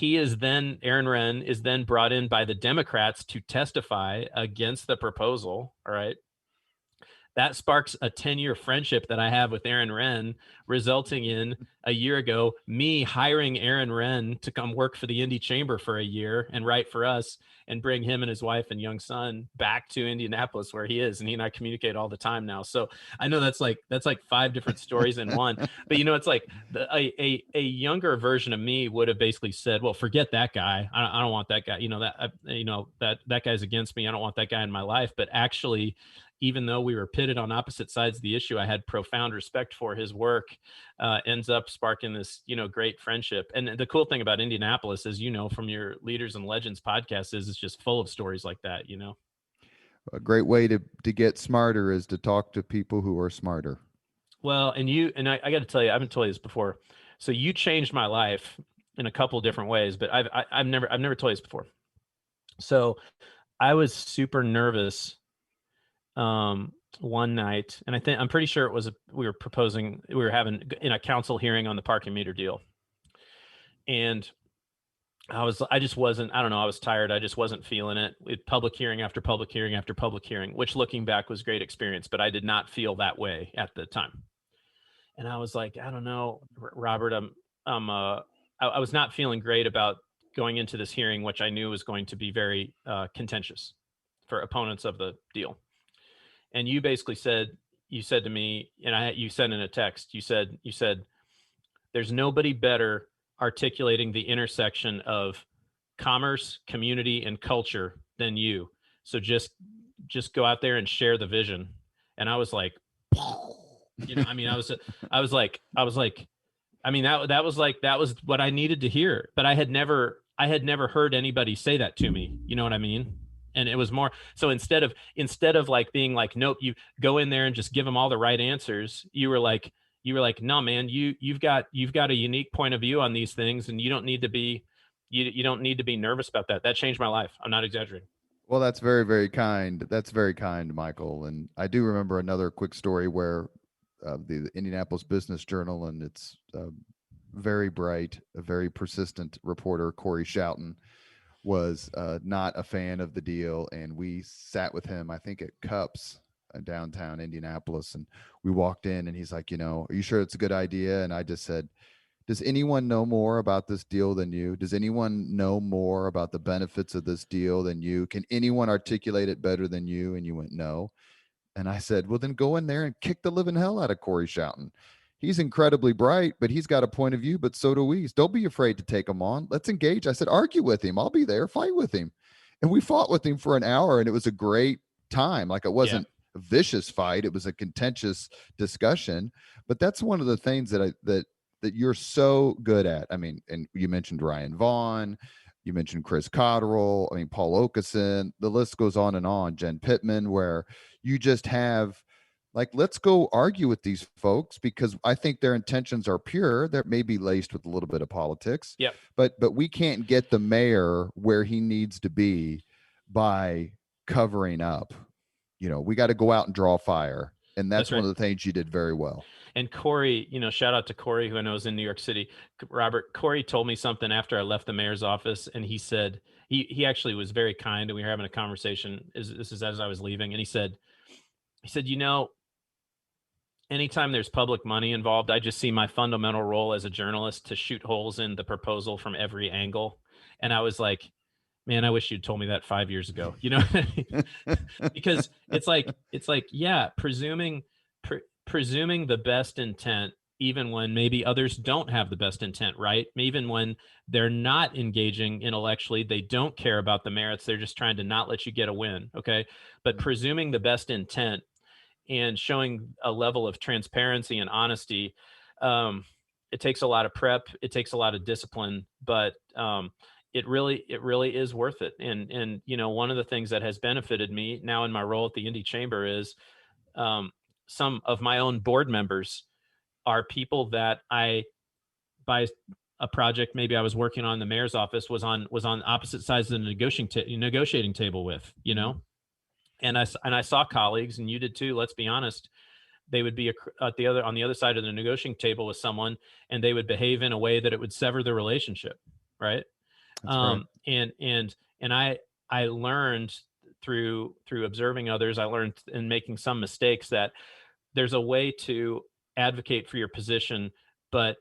Aaron Wren is then brought in by the Democrats to testify against the proposal. All right. That sparks a 10-year friendship that I have with Aaron Wren, resulting in a year ago, me hiring Aaron Wren to come work for the Indy Chamber for a year and write for us and bring him and his wife and young son back to Indianapolis where he is. And he and I communicate all the time now. So I know that's like 5 different stories in one, but it's like a younger version of me would have basically said, well, forget that guy. I don't want that guy. That guy's against me. I don't want that guy in my life. But actually, even though we were pitted on opposite sides of the issue, I had profound respect for his work, ends up sparking this, great friendship. And the cool thing about Indianapolis, as you know, from your Leaders and Legends podcast, is it's just full of stories like that, A great way to get smarter is to talk to people who are smarter. Well, and I got to tell you, I haven't told you this before. So you changed my life in a couple of different ways, but I've never told you this before. So I was super nervous one night, and I'm pretty sure we were having in a council hearing on the parking meter deal. And I just wasn't, I don't know, I was tired. I just wasn't feeling it. With public hearing after public hearing after public hearing, which looking back was great experience, but I did not feel that way at the time. And I was like, I don't know, Robert, I was not feeling great about going into this hearing, which I knew was going to be very contentious for opponents of the deal. And you basically said to me, and you said in a text, you said, there's nobody better articulating the intersection of commerce, community, and culture than you. So just go out there and share the vision. And I was like, I was like, that was what I needed to hear. But I had never heard anybody say that to me. You know what I mean? And it was more so instead of like being like, nope, you go in there and just give them all the right answers. You were like, no, man, you've got a unique point of view on these things, and you don't need to be nervous about that. That changed my life. I'm not exaggerating. Well, that's very, very kind. That's very kind, Michael. And I do remember another quick story where the Indianapolis Business Journal and its very bright, a very persistent reporter, Corey Schouten, was not a fan of the deal. And we sat with him, I think at Cups downtown Indianapolis. And we walked in and he's like, are you sure it's a good idea? And I just said, does anyone know more about this deal than you? Does anyone know more about the benefits of this deal than you? Can anyone articulate it better than you? And you went, no. And I said, well, then go in there and kick the living hell out of Corey Schouten. He's incredibly bright, but he's got a point of view, but so do we. Don't be afraid to take him on. Let's engage. I said, argue with him. I'll be there. Fight with him. And we fought with him for an hour, and it was a great time. Like, it wasn't a vicious fight. It was a contentious discussion. But that's one of the things that you're so good at. I mean, and you mentioned Ryan Vaughn. You mentioned Chris Cotterill. I mean, Paul Okeson. The list goes on. Jen Pittman, where you just have, like, let's go argue with these folks, because I think their intentions are pure. That may be laced with a little bit of politics. Yeah. But we can't get the mayor where he needs to be by covering up. We got to go out and draw fire. And that's right. One of the things you did very well. And Corey, shout out to Corey, who I know is in New York City. Robert, Corey told me something after I left the mayor's office, and he said, he actually was very kind, and we were having a conversation. This is as I was leaving, and he said, anytime there's public money involved, I just see my fundamental role as a journalist to shoot holes in the proposal from every angle. And I was like, man, I wish you'd told me that 5 years ago, because it's like, yeah, presuming the best intent, even when maybe others don't have the best intent, right? Even when they're not engaging intellectually, they don't care about the merits. They're just trying to not let you get a win. Okay. But presuming the best intent and showing a level of transparency and honesty, it takes a lot of prep. It takes a lot of discipline, but it really is worth it. And one of the things that has benefited me now in my role at the Indy Chamber is some of my own board members are people that I, by a project maybe I was working on in the mayor's office, was on opposite sides of the negotiating table with, and I saw colleagues, and you did too. Let's be honest. They would be on the other side of the negotiating table with someone, and they would behave in a way that it would sever the relationship, right? That's right. And I learned through observing others. I learned in making some mistakes that there's a way to advocate for your position, but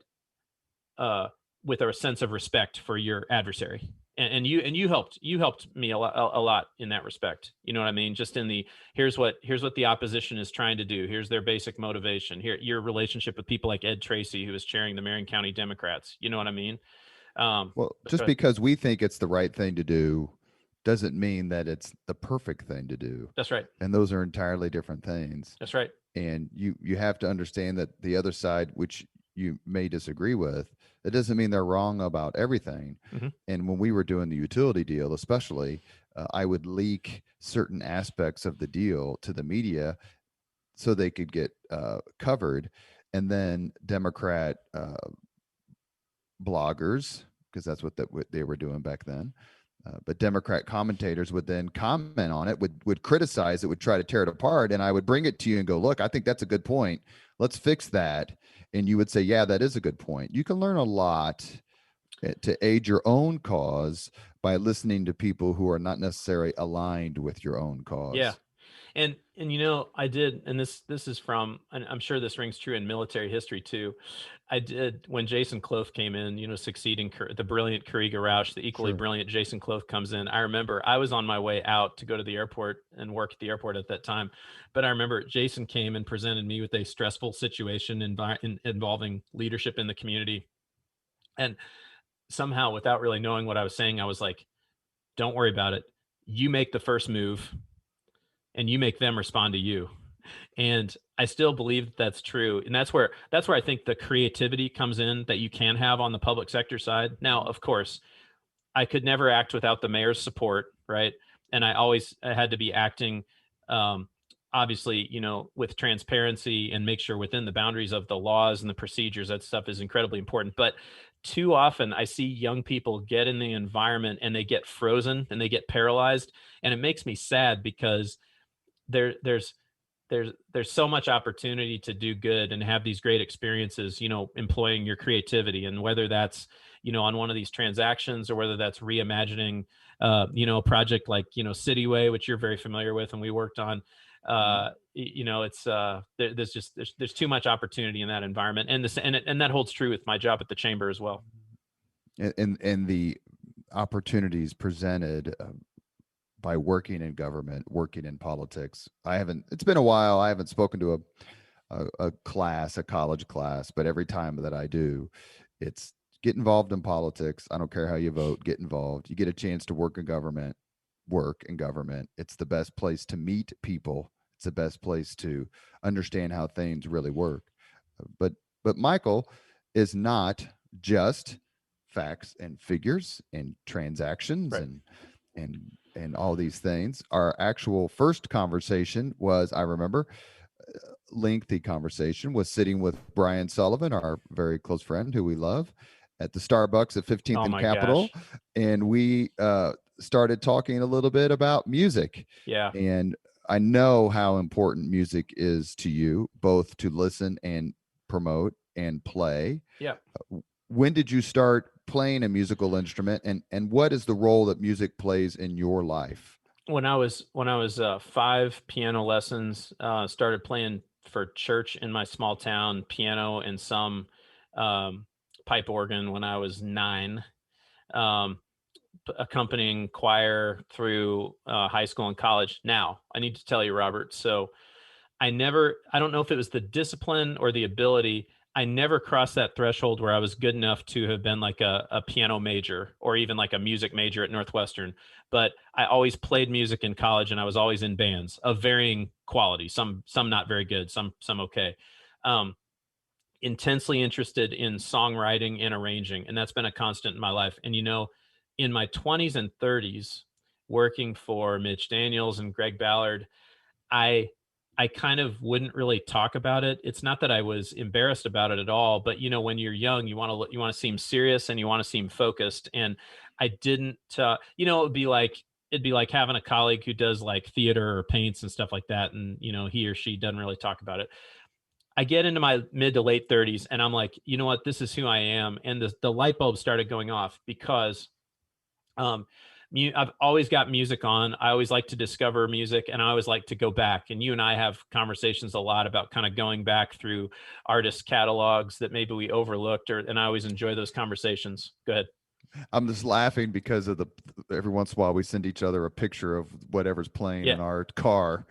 with a sense of respect for your adversary. And you helped me a lot in that respect. You know what I mean? Just in the here's what the opposition is trying to do. Here's their basic motivation. Here, your relationship with people like Ed Tracy, who is chairing the Marion County Democrats. You know what I mean? Well, just because we think it's the right thing to do doesn't mean that it's the perfect thing to do. That's right. And those are entirely different things. That's right. And you have to understand that the other side, which you may disagree with, it doesn't mean they're wrong about everything. Mm-hmm. And when we were doing the utility deal, especially, I would leak certain aspects of the deal to the media so they could get covered. And then Democrat bloggers, because that's what they were doing back then. But Democrat commentators would then comment on it, would criticize it, would try to tear it apart. And I would bring it to you and go, look, I think that's a good point. Let's fix that. And you would say, yeah, that is a good point. You can learn a lot to aid your own cause by listening to people who are not necessarily aligned with your own cause. Yeah. And I did, and this is from, and I'm sure this rings true in military history too. I did, when Jason Cloth came in, succeeding the brilliant Kriega Rausch, the equally brilliant Jason Cloth comes in. I remember I was on my way out to go to the airport and work at the airport at that time. But I remember Jason came and presented me with a stressful situation involving leadership in the community. And somehow, without really knowing what I was saying, I was like, don't worry about it. You make the first move and you make them respond to you. And I still believe that's true. And that's where I think the creativity comes in that you can have on the public sector side. Now, of course, I could never act without the mayor's support, right? And I had to be acting, obviously, with transparency and make sure within the boundaries of the laws and the procedures, that stuff is incredibly important. But too often I see young people get in the environment and they get frozen and they get paralyzed. And it makes me sad because there's so much opportunity to do good and have these great experiences, employing your creativity. And whether that's, on one of these transactions or whether that's reimagining, a project like, Cityway, which you're very familiar with and we worked on, it's there's too much opportunity in that environment. And that holds true with my job at the chamber as well. And the opportunities presented by working in government, working in politics. It's been a while. I haven't spoken to a college class, but every time that I do, it's get involved in politics. I don't care how you vote, get involved. You get a chance to work in government. It's the best place to meet people. It's the best place to understand how things really work. But Michael is not just facts and figures and transactions right. and all these things. Our actual first conversation was, I remember, lengthy conversation, was sitting with Brian Sullivan, our very close friend who we love, at the Starbucks at 15th and Capitol. Gosh. And we started talking a little bit about music. Yeah. And I know how important music is to you, both to listen and promote and play. Yeah. When did you start playing a musical instrument, and what is the role that music plays in your life? When I was 5, piano lessons, started playing for church in my small town, piano and some pipe organ when I was 9, accompanying choir through high school and college. Now, I need to tell you, Robert, so I don't know if it was the discipline or the ability. I never crossed that threshold where I was good enough to have been like a piano major or even like a music major at Northwestern. But I always played music in college, and I was always in bands of varying quality. Some not very good, some okay. Intensely interested in songwriting and arranging, and that's been a constant in my life. And in my 20s and 30s, working for Mitch Daniels and Greg Ballard, I I kind of wouldn't really talk about it. It's not that I was embarrassed about it at all, but when you're young, you want to seem serious and you want to seem focused. And I didn't, it'd be like having a colleague who does like theater or paints and stuff like that, and he or she doesn't really talk about it. I get into my mid to late 30s, and I'm like, you know what, this is who I am, and the light bulb started going off because um, I've always got music on. I always like to discover music, and I always like to go back. And you and I have conversations a lot about kind of going back through artist catalogs that maybe we overlooked, and I always enjoy those conversations. Go ahead. I'm just laughing because of every once in a while we send each other a picture of whatever's playing Yeah. in our car.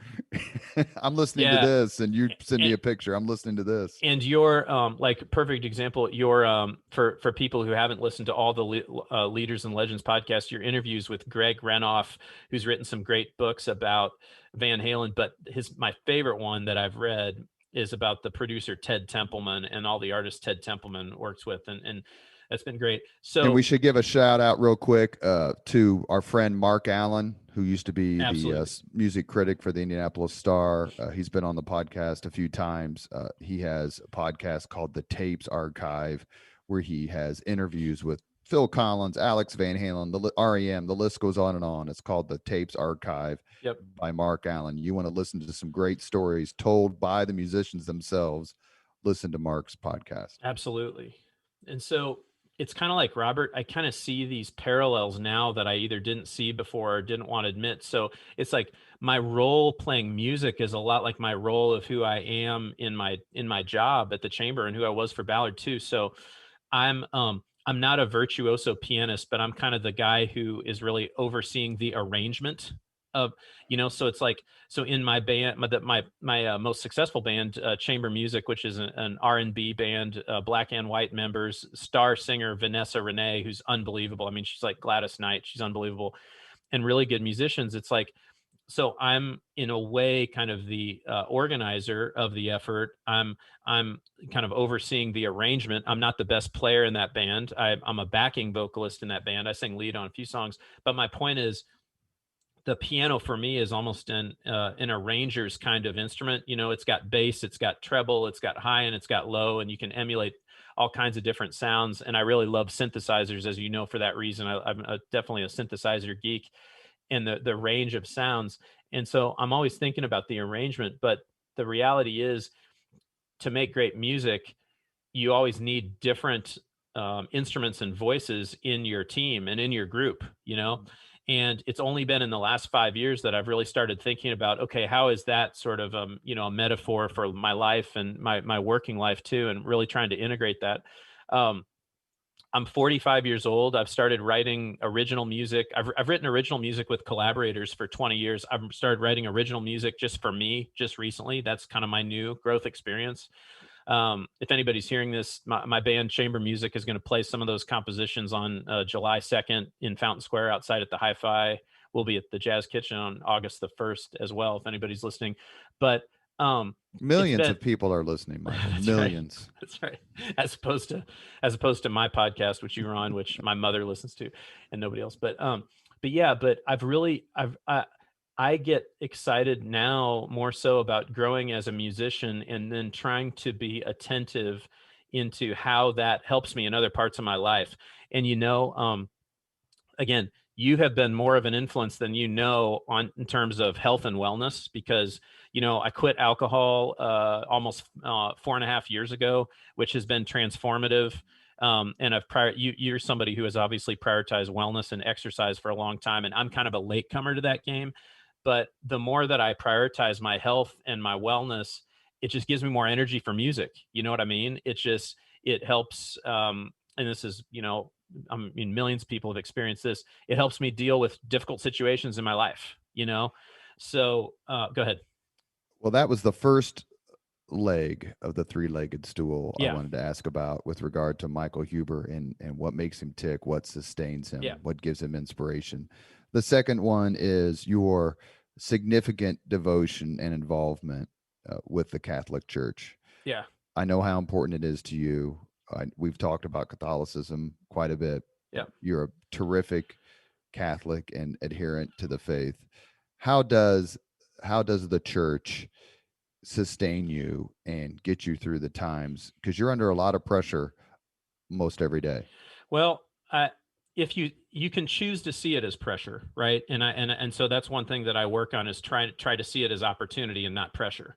I'm listening to Yeah. this, and you send me a picture. I'm listening to this. And your like perfect example, your for people who haven't listened to all the Leaders and Legends podcast, your interviews with Greg Renoff, who's written some great books about Van Halen, but my favorite one that I've read is about the producer Ted Templeman and all the artists Ted Templeman works with, and that's been great. So, and we should give a shout out real quick to our friend Mark Allen, who used to be absolutely. the music critic for the Indianapolis Star. He's been on the podcast a few times. He has a podcast called The Tapes Archive, where he has interviews with Phil Collins, Alex Van Halen, the REM. The list goes on and on. It's called The Tapes Archive Yep. by Mark Allen. You want to listen to some great stories told by the musicians themselves, listen to Mark's podcast. Absolutely. And so it's kind of like Robert, I kind of see these parallels now that I either didn't see before or didn't want to admit. So it's like my role playing music is a lot like my role of who I am in my job at the chamber and who I was for Ballard too. So I'm not a virtuoso pianist, but I'm kind of the guy who is really overseeing the arrangement of, so it's like, so in my band, my most successful band, Chamber Music, which is an R&B band, black and white members, star singer Vanessa Renee, who's unbelievable. I mean, she's like Gladys Knight. She's unbelievable, and really good musicians. It's like, so I'm in a way kind of the organizer of the effort. I'm kind of overseeing the arrangement. I'm not the best player in that band. I'm a backing vocalist in that band. I sing lead on a few songs, but my point is, the piano for me is almost an arranger's kind of instrument. It's got bass, it's got treble, it's got high, and it's got low, and you can emulate all kinds of different sounds. And I really love synthesizers, as you know, for that reason. I'm definitely a synthesizer geek, and the range of sounds. And so I'm always thinking about the arrangement, but the reality is, to make great music, you always need different instruments and voices in your team and in your group, and it's only been in the last 5 years that I've really started thinking about, okay, how is that sort of, a metaphor for my life and my working life too, and really trying to integrate that. I'm 45 years old. I've started writing original music. I've written original music with collaborators for 20 years. I've started writing original music just for me just recently. That's kind of my new growth experience. If anybody's hearing this, my band Chamber Music is going to play some of those compositions on July 2nd in Fountain Square outside at the Hi-Fi. We'll be at the Jazz Kitchen on August the 1st as well, if anybody's listening. But millions of people are listening, Michael. Millions. Right. That's right. As opposed to my podcast, which you were on, which my mother listens to, and nobody else. But I get excited now more so about growing as a musician, and then trying to be attentive into how that helps me in other parts of my life. And again, you have been more of an influence than in terms of health and wellness, because I quit alcohol almost 4.5 years ago, which has been transformative. And you're somebody who has obviously prioritized wellness and exercise for a long time, and I'm kind of a latecomer to that game. But the more that I prioritize my health and my wellness, it just gives me more energy for music. You know what I mean? It helps. And this is, millions of people have experienced this. It helps me deal with difficult situations in my life, So go ahead. Well, that was the first leg of the three-legged stool Yeah. I wanted to ask about with regard to Michael Huber and what makes him tick, what sustains him, what gives him inspiration. The second one is your significant devotion and involvement with the Catholic Church. Yeah. I know how important it is to you. We've talked about Catholicism quite a bit. Yeah. You're a terrific Catholic and adherent to the faith. How does the church sustain you and get you through the times? Because you're under a lot of pressure most every day. Well, if you can choose to see it as pressure, right? And so that's one thing that I work on is try to see it as opportunity and not pressure.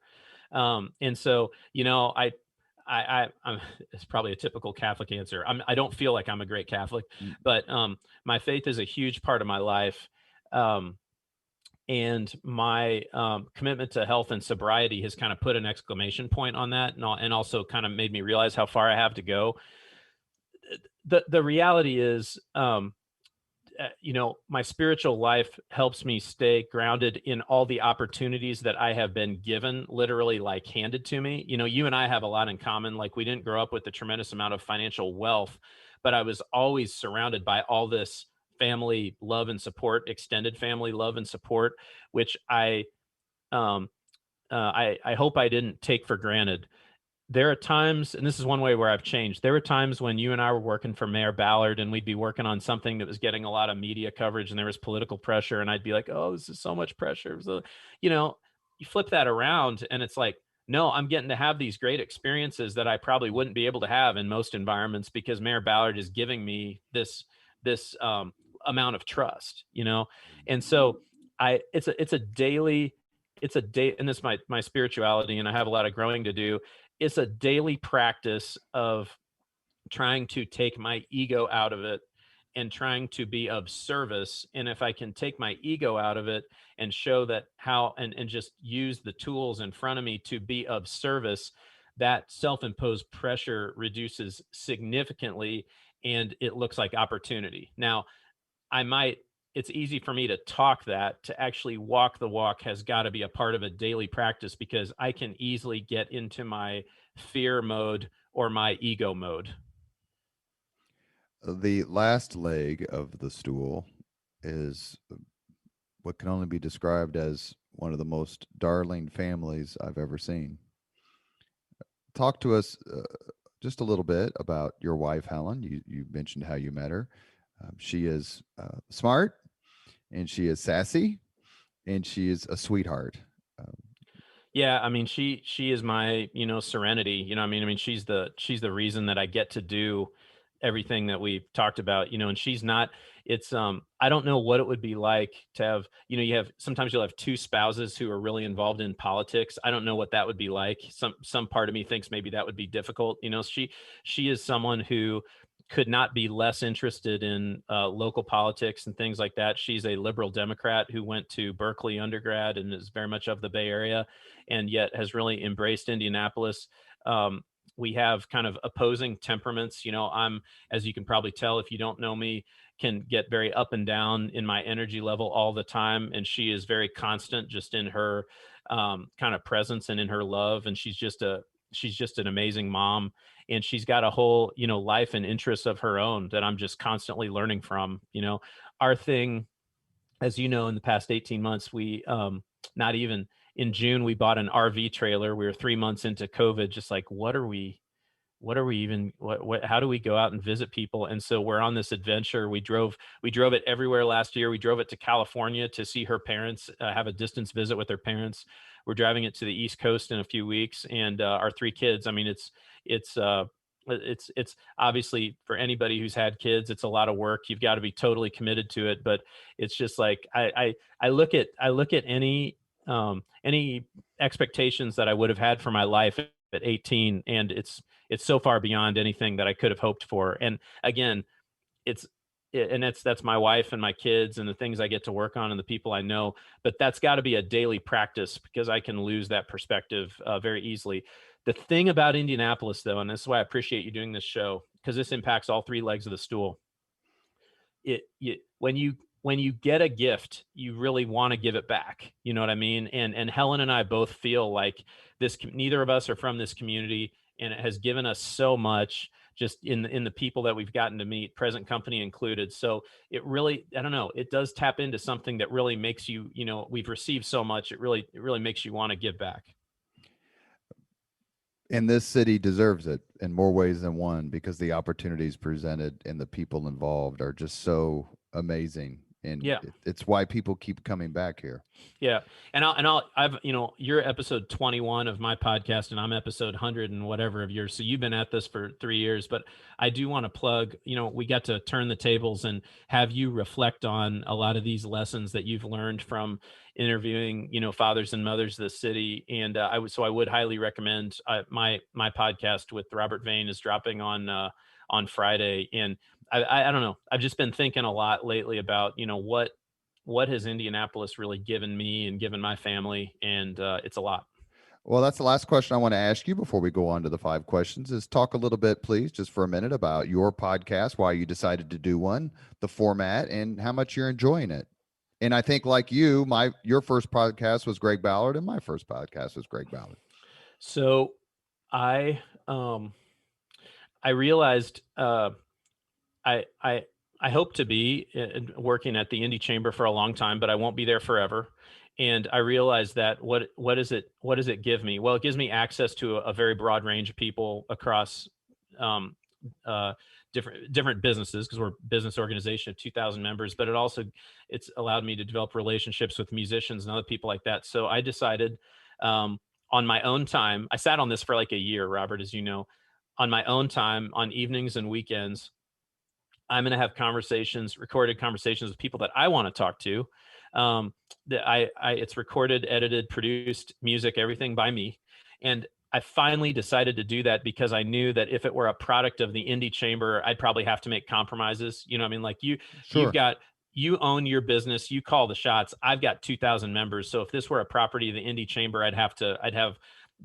And so I'm, it's probably a typical Catholic answer. I don't feel like I'm a great Catholic, Mm. but my faith is a huge part of my life. Um, and my commitment to health and sobriety has kind of put an exclamation point on that, and also kind of made me realize how far I have to go. The reality is, my spiritual life helps me stay grounded in all the opportunities that I have been given, literally like handed to me. You and I have a lot in common. Like, we didn't grow up with a tremendous amount of financial wealth, but I was always surrounded by all this family love and support, extended family love and support, which um, I hope I didn't take for granted. There are times, and this is one way where I've changed. There were times when you and I were working for Mayor Ballard, and we'd be working on something that was getting a lot of media coverage, and there was political pressure, and I'd be like, "Oh, this is so much pressure." So, you know, you flip that around, and it's like, no, I'm getting to have these great experiences that I probably wouldn't be able to have in most environments because Mayor Ballard is giving me this amount of trust, and so it's a daily, it's a day, and this is my spirituality, and I have a lot of growing to do. It's a daily practice of trying to take my ego out of it and trying to be of service. And if I can take my ego out of it and show that how, and just use the tools in front of me to be of service, that self-imposed pressure reduces significantly, and it looks like opportunity. Now, I might it's easy for me to talk that. To actually walk the walk has got to be a part of a daily practice, because I can easily get into my fear mode or my ego mode. The last leg of the stool is what can only be described as one of the most darling families I've ever seen. Talk to us just a little bit about your wife, Helen. You mentioned how you met her. She is smart, and she is sassy, and she is a sweetheart. Um, Yeah, I mean, she is my, serenity. I mean, she's the reason that I get to do everything that we've talked about, and she's not. It's I don't know what it would be like to have, you have, sometimes you'll have two spouses who are really involved in politics. I don't know what that would be like. Some part of me thinks maybe that would be difficult. She is someone who could not be less interested in local politics and things like that. She's a liberal Democrat who went to Berkeley undergrad and is very much of the Bay Area, and yet has really embraced Indianapolis. We have kind of opposing temperaments. I'm, as you can probably tell if you don't know me, can get very up and down in my energy level all the time. And she is very constant just in her kind of presence and in her love. And she's just an amazing mom. And she's got a whole, life and interests of her own that I'm just constantly learning from. Our thing, as you know, in the past 18 months, we not even in June, we bought an RV trailer. We were 3 months into COVID, just like, what are we even, how do we go out and visit people? And so we're on this adventure. We drove it everywhere last year. We drove it to California to see her parents, have a distance visit with her parents. We're driving it to the East Coast in a few weeks, and our three kids, I mean, it's obviously, for anybody who's had kids, it's a lot of work. You've got to be totally committed to it, but it's just like, I look at any expectations that I would have had for my life at 18, and it's so far beyond anything that I could have hoped for. And again, it's and that's my wife and my kids and the things I get to work on and the people I know. But that's got to be a daily practice, because I can lose that perspective very easily. The thing about Indianapolis, though, and this is why I appreciate you doing this show, because this impacts all three legs of the stool. When you get a gift, you really want to give it back. You know what I mean? And Helen and I both feel like neither of us are from this community, and it has given us so much, just in the people that we've gotten to meet, present company included. So it really, I don't know, it does tap into something that really makes you, we've received so much. It really makes you want to give back. and this city deserves it in more ways than one, because the opportunities presented and the people involved are just so amazing. and Yeah. it's why people keep coming back here. Yeah. I've, you're episode 21 of my podcast and I'm episode 100 and whatever of yours. So you've been at this for 3 years, but I do want to plug, we got to turn the tables and have you reflect on a lot of these lessons that you've learned from interviewing, fathers and mothers of the city. And I would highly recommend my podcast with Robert Vane is dropping on Friday. And I don't know, I've just been thinking a lot lately about, what has Indianapolis really given me and given my family? And it's a lot. Well, that's the last question I want to ask you before we go on to the 5 questions is talk a little bit, please, just for a minute about your podcast, why you decided to do one, the format, and how much you're enjoying it. And I think like you, your first podcast was Greg Ballard and my first podcast was Greg Ballard. So I realized I hope to be working at the Indy Chamber for a long time, but I won't be there forever. And I realized that what does it give me? Well, it gives me access to a very broad range of people across different businesses, because we're a business organization of 2,000 members, but it's allowed me to develop relationships with musicians and other people like that. So I decided on my own time, I sat on this for like a year, Robert, as you know, on my own time, on evenings and weekends, I'm going to have recorded conversations with people that I want to talk to. It's recorded, edited, produced, music, everything by me. And I finally decided to do that because I knew that if it were a product of the Indy Chamber, I'd probably have to make compromises. You know what I mean? Like Sure. you own your business, you call the shots. I've got 2,000 members. So if this were a property of the Indy Chamber, I'd have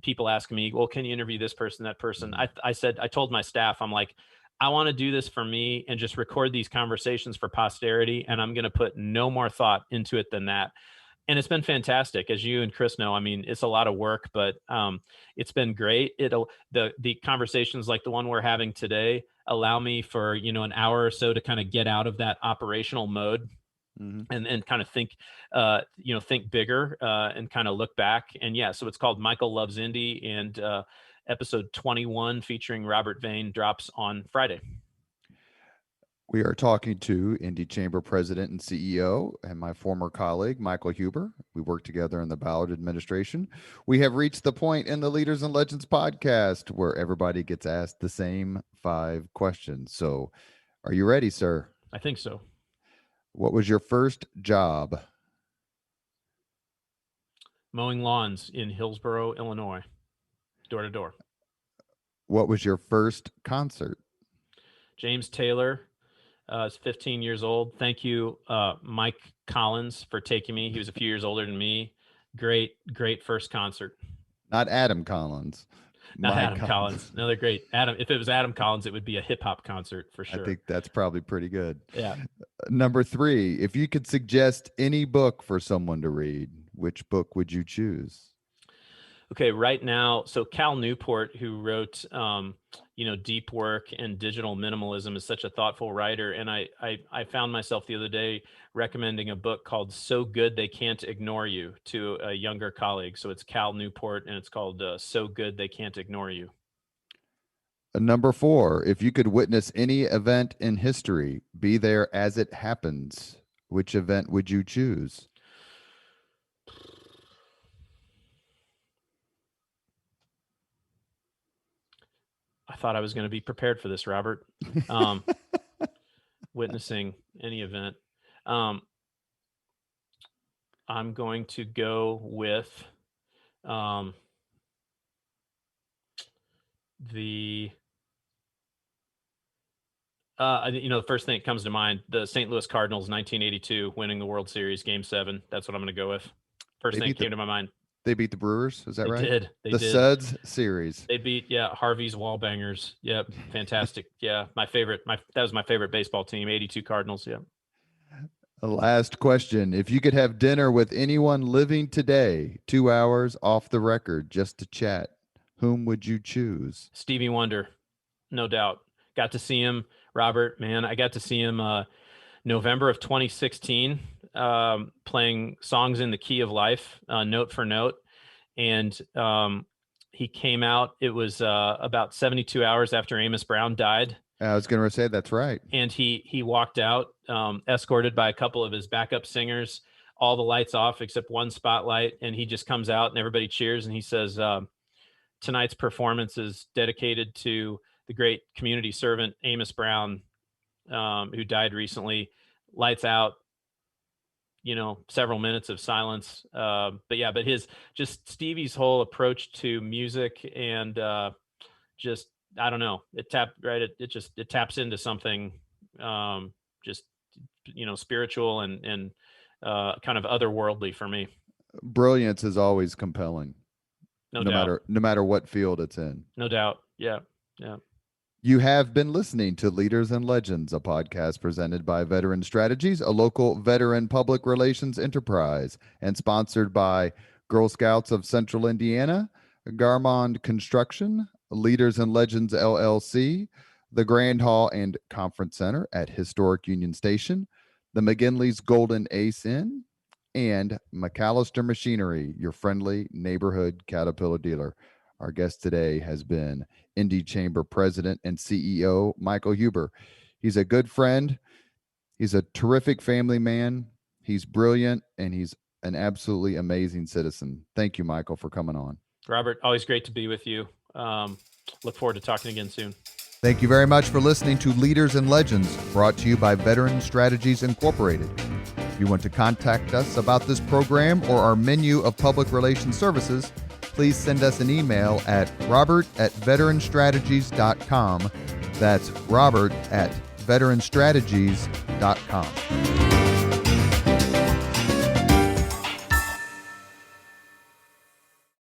people asking me, well, can you interview this person, that person? Mm-hmm. I told my staff, I'm like, I want to do this for me and just record these conversations for posterity. And I'm going to put no more thought into it than that. And it's been fantastic. As you and Chris know, I mean, it's a lot of work, but it's been great. The conversations like the one we're having today allow me for, an hour or so to kind of get out of that operational mode. Mm-hmm. And kind of think bigger and kind of look back. And yeah, so it's called Michael Loves Indy, and episode 21 featuring Robert Vane drops on Friday. We are talking to Indy Chamber President and CEO and my former colleague, Michael Huber. We worked together in the Ballard administration. We have reached the point in the Leaders and Legends podcast where everybody gets asked the same 5 questions. So are you ready, sir? I think so. What was your first job? Mowing lawns in Hillsboro, Illinois, door to door. What was your first concert? James Taylor is 15 years old. Thank you, Mike Collins, for taking me. He was a few years older than me. Great first concert. Not Adam Collins. Not Adam Collins. Another great Adam. If it was Adam Collins, it would be a hip hop concert for sure. I think that's probably pretty good. Yeah. Number 3, if you could suggest any book for someone to read, which book would you choose? Okay, right now, so Cal Newport, who wrote, Deep Work and Digital Minimalism, is such a thoughtful writer. And I found myself the other day recommending a book called So Good They Can't Ignore You to a younger colleague. So it's Cal Newport, and it's called So Good They Can't Ignore You. Number 4, if you could witness any event in history, be there as it happens, which event would you choose? I thought I was going to be prepared for this, Robert. Witnessing any event. I'm going to go with the first thing that comes to mind, the St. Louis Cardinals 1982 winning the World Series Game 7. That's what I'm going to go with. First thing that came to my mind. They beat the Brewers, is that right? They did. The Suds series. They beat Harvey's Wallbangers. Yep, fantastic. Yeah, that was my favorite baseball team, 82 Cardinals. Yep. The last question. If you could have dinner with anyone living today, 2 hours off the record just to chat, whom would you choose? Stevie Wonder, no doubt. Got to see him, Robert, man. I got to see him November of 2016, playing songs in the key of life, note for note. And he came out, it was about 72 hours after Amos Brown died. I was going to say that's right. And he walked out, escorted by a couple of his backup singers, all the lights off except one spotlight. And he just comes out and everybody cheers. And he says, tonight's performance is dedicated to the great community servant, Amos Brown, who died recently. Lights out, several minutes of silence. But Stevie's whole approach to music and I don't know, it taps into something spiritual and kind of otherworldly for me. Brilliance is always compelling. No doubt. No matter what field it's in. No doubt. Yeah. You have been listening to Leaders and Legends, a podcast presented by Veteran Strategies, a local veteran public relations enterprise, and sponsored by Girl Scouts of Central Indiana, Garmond Construction, Leaders and Legends LLC, the Grand Hall and Conference Center at Historic Union Station, the McGinley's Golden Ace Inn, and McAllister Machinery, your friendly neighborhood Caterpillar dealer. Our guest today has been Indy Chamber President and CEO Michael Huber. He's a good friend. He's a terrific family man. He's brilliant, and he's an absolutely amazing citizen. Thank you, Michael, for coming on. Robert, always great to be with you. Look forward to talking again soon. Thank you very much for listening to Leaders and Legends, brought to you by Veteran Strategies Incorporated. If you want to contact us about this program or our menu of public relations services, please send us an email at robert@veteranstrategies.com. That's robert@veteranstrategies.com.